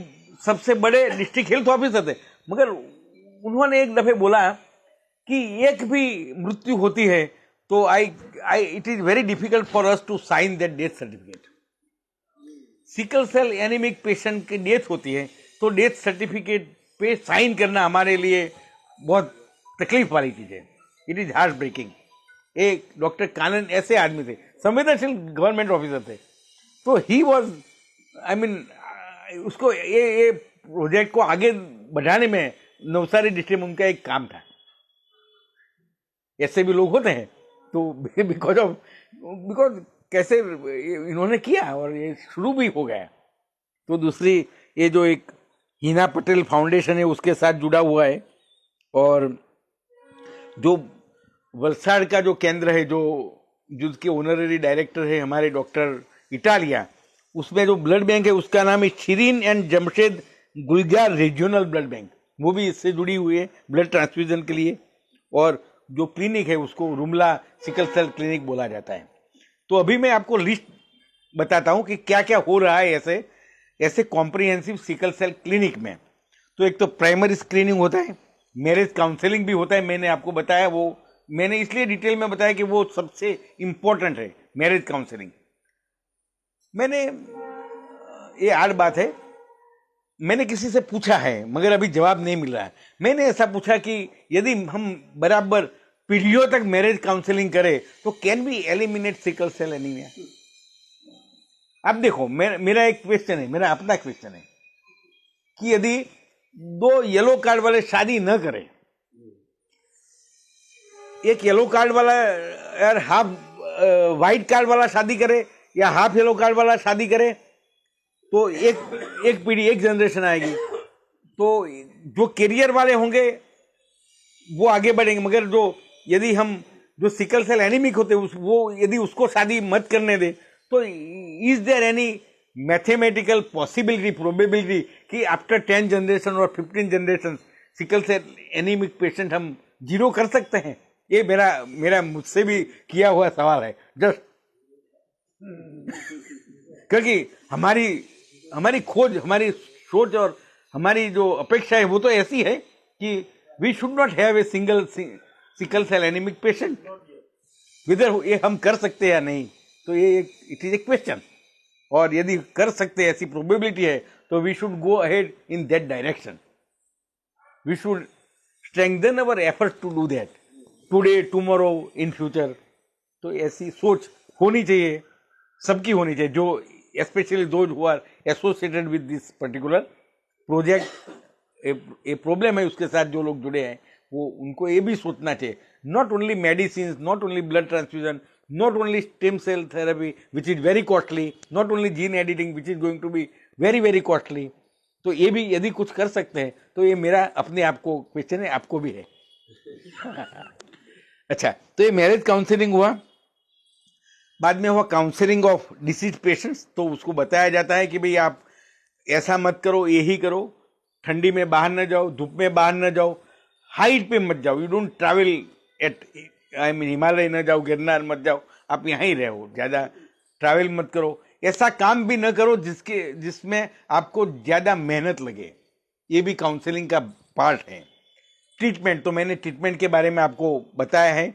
S2: सबसे बड़े डिस्ट्रिक्ट हेल्थ ऑफिसर थे। मगर उन्होंने एक दफे बोला कि एक भी मृत्यु होती है तो it is very difficult for us to sign that death certificate. Sickle cell anaemic patient की डेथ होती है तो डेथ सर्टिफिकेट पे साइन करना हमारे लिए बहुत तकलीफ वाली चीज है। It is heart breaking. एक डॉक्टर कानन ऐसे आदमी थे, संवेदनशील गवर्नमेंट ऑफिसर थे। तो ही वॉज, आई मीन, उसको ये प्रोजेक्ट को आगे बढ़ाने में नवसारी डिस्ट्रिक्ट में उनका एक काम था। ऐसे भी लोग होते हैं, तो बिकॉज कैसे इन्होंने किया और ये शुरू भी हो गया। तो दूसरी, ये जो एक हिना पटेल फाउंडेशन है उसके साथ जुड़ा हुआ है, और जो वलसाड़ का जो केंद्र है, जो जिसके ऑनररी डायरेक्टर है हमारे डॉक्टर इटालिया, उसमें जो ब्लड बैंक है उसका नाम है Shirin and Jamshed Gulzar regional blood bank. वो भी इससे जुड़ी हुई है ब्लड ट्रांसफ्यूजन के लिए। और जो क्लिनिक है उसको रुमला सिकल सेल क्लिनिक बोला जाता है। तो अभी मैं आपको लिस्ट बताता हूं कि क्या क्या हो रहा है ऐसे कॉम्प्रिहेंसिव सिकल सेल क्लिनिक में। तो एक तो प्राइमरी स्क्रीनिंग होता है, मैरिज काउंसलिंग भी होता है। मैंने आपको बताया, वो मैंने इसलिए डिटेल में बताया कि वो सबसे इंपॉर्टेंट है, मैरिज काउंसलिंग। मैंने, ये आड़ बात है, मैंने किसी से पूछा है मगर अभी जवाब नहीं मिल रहा है। मैंने ऐसा पूछा कि यदि हम बराबर पीढ़ियों तक मैरिज काउंसलिंग करें तो can we eliminate sickle cell anaemia. अब देखो, मेरा एक क्वेश्चन है, मेरा अपना क्वेश्चन है कि यदि 2 येलो कार्ड वाले शादी न करें, एक येलो कार्ड वाला यार हाफ व्हाइट कार्ड वाला शादी करे या हाफ येलो कार्ड वाला शादी करे, तो एक पीढ़ी, एक जनरेशन आएगी। तो जो कैरियर वाले होंगे वो आगे बढ़ेंगे, मगर यदि हम जो सिकल सेल एनीमिक होते हैं वो यदि उसको शादी मत करने दे, तो is there any mathematical possibility, probability कि आफ्टर 10 जनरेशन और 15 generation sickle cell anaemic patient हम 0 कर सकते हैं? ये मेरा मुझसे भी किया हुआ सवाल है, जस्ट क्योंकि हमारी खोज, हमारी सोच और हमारी जो अपेक्षा है वो तो ऐसी है कि we should not have a single sickle cell anaemic patient, whether ये हम कर सकते हैं या नहीं, तो ये इट इज ए क्वेश्चन। और यदि कर सकते हैं, ऐसी प्रोबेबिलिटी है, तो we should go ahead in that direction. We should strengthen our effort to do that today, tomorrow, in future. तो ऐसी सोच होनी चाहिए, सबकी होनी चाहिए, जो especially those who are associated with this particular project, a problem है उसके साथ जो लोग जुड़े हैं, वो उनको ये भी सोचना चाहिए, not only medicine, not only blood transfusion, not only stem cell therapy which is very costly, not only gene editing which is going to be very very costly. तो ये भी यदि कुछ कर सकते हैं, तो ये मेरा अपने आप को क्वेश्चन है, आपको भी है। अच्छा, तो ये मैरिज काउंसलिंग हुआ। बाद में हुआ काउंसलिंग ऑफ डिसीज पेशेंट्स। तो उसको बताया जाता है कि भाई आप ऐसा मत करो, यही करो, ठंडी में बाहर न जाओ, धूप में बाहर न जाओ, हाइट पे मत जाओ, you don't travel at Himalaya न जाओ, गिरनार मत जाओ, आप यहाँ ही रहो, ज़्यादा ट्रैवल मत करो, ऐसा काम भी न करो जिसमें आपको ज़्यादा मेहनत लगे। ये भी काउंसलिंग का पार्ट है। ट्रीटमेंट, तो मैंने ट्रीटमेंट के बारे में आपको बताया है।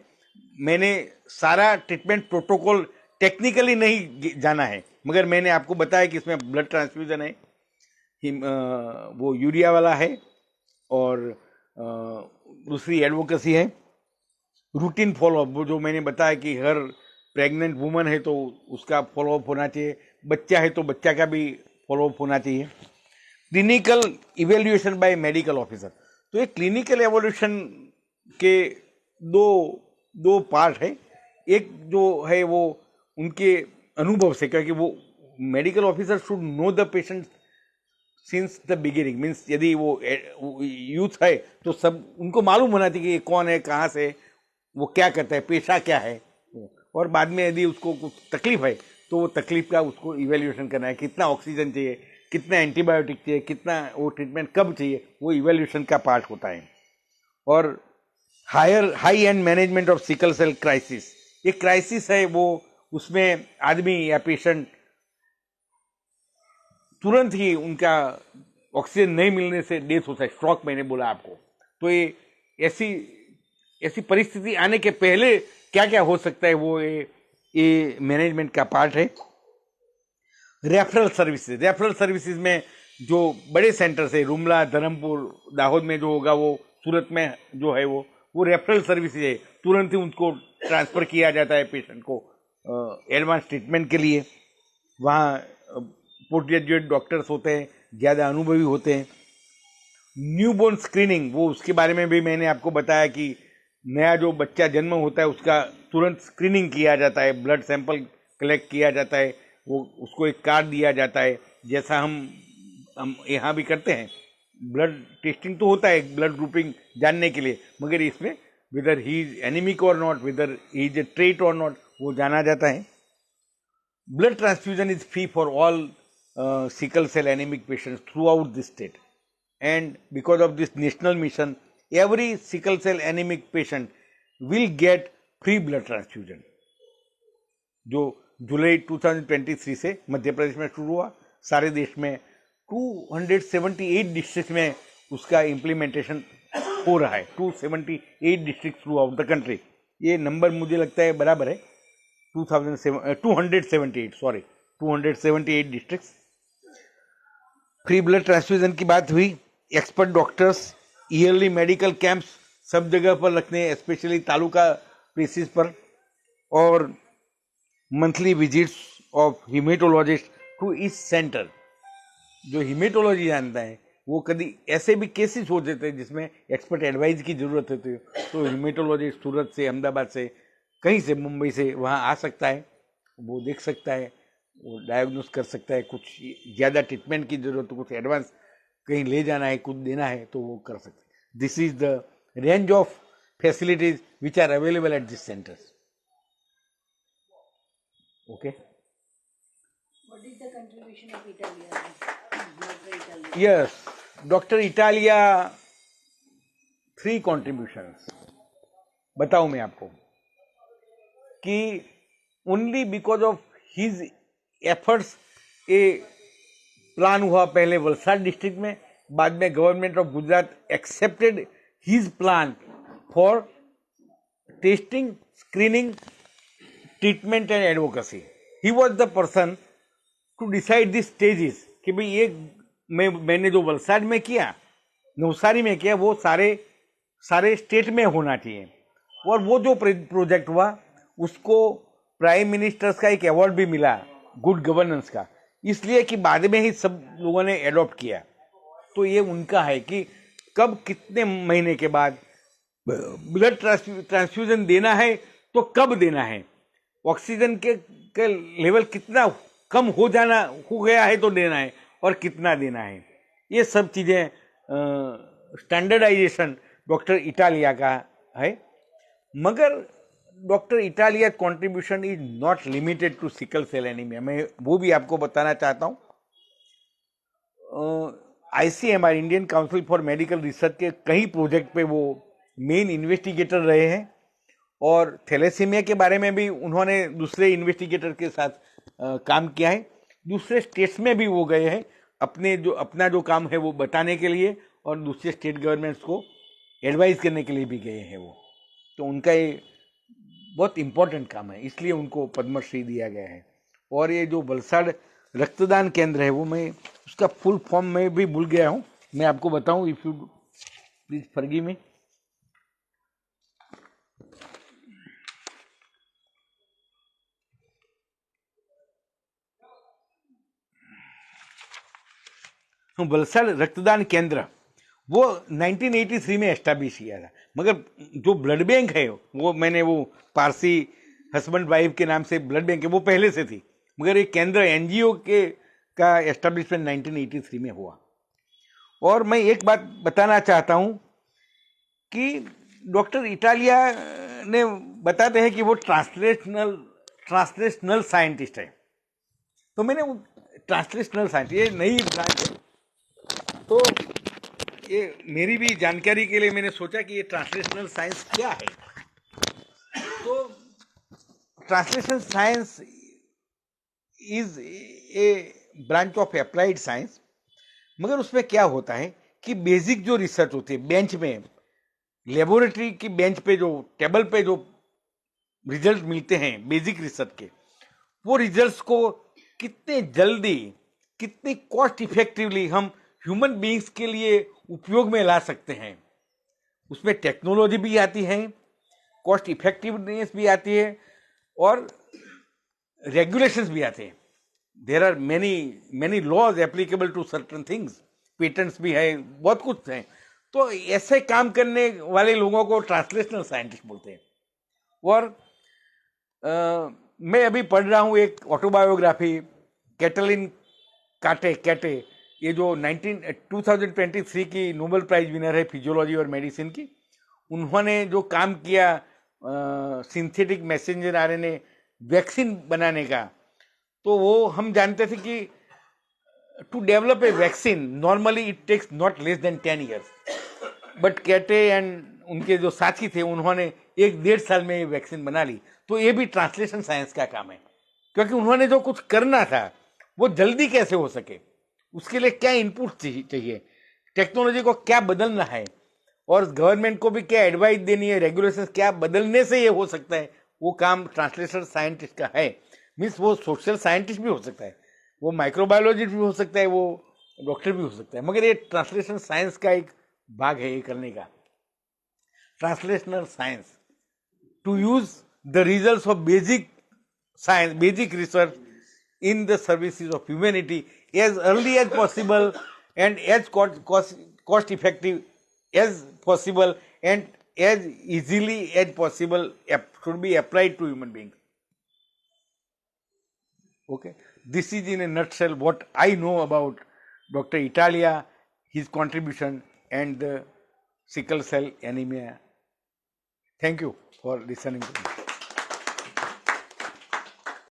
S2: मैंने सारा ट्रीटमेंट प्रोटोकॉल टेक्निकली नहीं जाना है, मगर मैंने आपको बताया कि इसमें ब्लड ट्रांसफ्यूजन है, वो यूरिया वाला है, और दूसरी एडवोकेसी है, रूटीन फॉलोअप, वो जो मैंने बताया कि हर प्रेग्नेंट वुमन है तो उसका फॉलोअप होना चाहिए, बच्चा है तो बच्चा का भी फॉलोअप होना चाहिए। Clinical evaluation by medical officer. तो ये क्लिनिकल एवोल्यूशन के दो पार्ट है। एक जो है वो उनके अनुभव से, क्योंकि वो medical officer should know the patient since the beginning, means यदि वो यूथ है तो सब उनको मालूम होना चाहिए कि ये कौन है, कहाँ से, वो क्या करता है, पेशा क्या है, और बाद में यदि उसको कुछ तकलीफ है तो वो तकलीफ का उसको इवेल्यूएशन करना है, कितना ऑक्सीजन चाहिए, कितना एंटीबायोटिक चाहिए, कितना वो ट्रीटमेंट कब चाहिए, वो इवेल्यूएशन का पार्ट होता है। और high end management of sickle cell crisis, ये क्राइसिस है, वो उसमें आदमी या पेशेंट तुरंत ही उनका ऑक्सीजन नहीं मिलने से डेथ होता है, स्ट्रोक मैंने बोला आपको। तो ये ऐसी परिस्थिति आने के पहले क्या क्या हो सकता है, वो ये मैनेजमेंट का पार्ट है। रेफरल सर्विसेज में जो बड़े सेंटर्स है, रुमला, धर्मपुर, दाहोद में जो होगा, वो सूरत में जो है वो रेफरल सर्विसेज है, तुरंत ही उनको ट्रांसफर किया जाता है पेशेंट को एडवांस ट्रीटमेंट के लिए। वहाँ पोस्ट ग्रेजुएट डॉक्टर्स होते हैं, ज़्यादा अनुभवी होते हैं। न्यूबॉर्न स्क्रीनिंग, वो उसके बारे में भी मैंने आपको बताया कि नया जो बच्चा जन्म होता है उसका तुरंत स्क्रीनिंग किया जाता है, ब्लड सैंपल कलेक्ट किया जाता है, वो उसको एक कार्ड दिया जाता है, जैसा हम यहाँ भी करते हैं। ब्लड टेस्टिंग तो होता है ब्लड ग्रुपिंग जानने के लिए, मगर इसमें whether he is anaemic or not, whether he is a trait or not, वो जाना जाता है। Blood transfusion is free for all sickle cell anemic patients throughout the state, and because of this national mission, every sickle cell anemic patient will get free blood transfusion, जो जुलाई 2023 से मध्य प्रदेश में शुरू हुआ। सारे देश में 278 डिस्ट्रिक्ट में उसका इम्प्लीमेंटेशन हो रहा है, 278 district through out the country. ये नंबर मुझे लगता है बराबर है, 278 डिस्ट्रिक्ट। फ्री ब्लड ट्रांसफ्यूजन की बात हुई। Expert doctors, early medical camps सब जगह पर रखने, स्पेशली तालुका बेसिस पर, और monthly visits of haematologist to इस सेंटर। जो हिमेटोलॉजी जानता है वो कभी ऐसे भी केसेस हो जाते हैं जिसमें एक्सपर्ट एडवाइस की जरूरत होती है, तो हिमेटोलॉजिस्ट सूरत से, अहमदाबाद से, कहीं से, मुंबई से वहाँ आ सकता है, वो देख सकता है, वो डायग्नोस कर सकता है। कुछ ज़्यादा ट्रीटमेंट की जरूरत, कुछ एडवांस कहीं ले जाना है, कुछ देना है, तो वो कर सकते हैं। This is the range of facilities which are available at this centres. Okay,
S3: What is the contribution of Italia? Dr. Italia.
S2: Yes, doctor Italia 3 contributions बताऊं मैं आपको कि only because of his efforts a plan हुआ पहले Valsad district में, बाद में government of Gujarat accepted his plan for testing, screening, treatment and advocacy. He was the person to decide these stages कि भाई ये मैंने जो वलसाड में किया, नवसारी में किया, वो सारे स्टेट में होना चाहिए. और वो जो प्रोजेक्ट हुआ उसको प्राइम मिनिस्टर्स का एक अवार्ड भी मिला गुड गवर्नेंस का, इसलिए कि बाद में ही सब लोगों ने एडॉप्ट किया. तो ये उनका है कि कब कितने महीने के बाद ब्लड ट्रांसफ्यूजन देना है तो कब देना है, ऑक्सीजन के लेवल कितना कम हो गया है तो देना है और कितना देना है. ये सब चीज़ें स्टैंडर्डाइजेशन डॉक्टर इटालिया का है. मगर doctor Italia contribution is not limited to sickle cell anaemia. मैं वो भी आपको बताना चाहता हूँ. ICMR Indian council for medical research के कई प्रोजेक्ट पे वो मेन इन्वेस्टिगेटर रहे हैं और थैलेसीमिया के बारे में भी उन्होंने दूसरे इन्वेस्टिगेटर के साथ काम किया है. दूसरे स्टेट्स में भी वो गए हैं अपना जो काम है वो बताने के लिए और दूसरे स्टेट गवर्नमेंट्स को एडवाइस करने के लिए भी गए हैं वो. तो उनका ये बहुत इम्पोर्टेंट काम है, इसलिए उनको पद्मश्री दिया गया है. और ये जो वलसाड रक्तदान केंद्र है वो मैं उसका फुल फॉर्म में भी भूल गया हूँ, मैं आपको बताऊँ. If you please forgive me. Valsad रक्तदान केंद्र वो 1983 में एस्टैब्लिश किया था. मगर जो ब्लड बैंक है वो मैंने वो पारसी हस्बैंड वाइफ के नाम से ब्लड बैंक है वो पहले से थी, मगर ये केंद्र NGO का एस्टैब्लिशमेंट 1983 में हुआ. और मैं एक बात बताना चाहता हूँ कि डॉक्टर इटालिया ने बताते हैं कि वो ट्रांसलेशनल साइंटिस्ट है. तो मैंने वो ट्रांसलेशनल साइंस ये नई ब्रांच है, तो ये मेरी भी जानकारी के लिए मैंने सोचा कि ये ट्रांसलेशनल साइंस क्या है. तो translational science is a branch of applied science. मगर उसमें क्या होता है कि बेसिक जो रिसर्च होती है बेंच में, लेबोरेटरी की बेंच पे जो टेबल पे जो रिजल्ट मिलते हैं बेसिक रिसर्च के, वो रिजल्ट्स को कितने जल्दी कितनी कॉस्ट इफेक्टिवली हम ह्यूमन बीइंग्स के लिए उपयोग में ला सकते हैं, उसमें टेक्नोलॉजी भी आती है, कॉस्ट इफेक्टिवनेस भी आती है और रेगुलेशंस भी आते हैं. There are many laws applicable to certain things, patents भी है, बहुत कुछ है. तो ऐसे काम करने वाले लोगों को ट्रांसलेशनल साइंटिस्ट बोलते हैं. और मैं अभी पढ़ रहा हूँ एक ऑटोबायोग्राफी कैटलिन कैटे, ये जो 2023 की नोबेल प्राइज विनर है फिजियोलॉजी और मेडिसिन की. उन्होंने जो काम किया सिंथेटिक मैसेंजर RNA वैक्सीन बनाने का, तो वो हम जानते थे कि to develop a vaccine normally it takes not less than 10 years, but कैटे एंड उनके जो साथी थे उन्होंने 1-1.5 साल में ये वैक्सीन बना ली. तो ये भी ट्रांसलेशन साइंस का काम है, क्योंकि उन्होंने जो कुछ करना था वो जल्दी कैसे हो सके, उसके लिए क्या इनपुट चाहिए, टेक्नोलॉजी को क्या बदलना है और गवर्नमेंट को भी क्या एडवाइस देनी है, रेगुलेशन क्या बदलने से ये हो सकता है, वो काम ट्रांसलेशन साइंटिस्ट का है. मीन्स वो सोशल साइंटिस्ट भी हो सकता है, वो माइक्रोबायोलॉजिस्ट भी हो सकता है, वो डॉक्टर भी हो सकता है, मगर ये ट्रांसलेशन साइंस का एक भाग है ये करने का. Translational science to use the results of basic science, basic research in the services of humanity as early as possible and as cost effective as possible and as easily as possible should be applied to human beings. Okay, this is in a nutshell what I know about Dr. Italia, his contribution and the sickle cell anemia. Thank you for listening to me.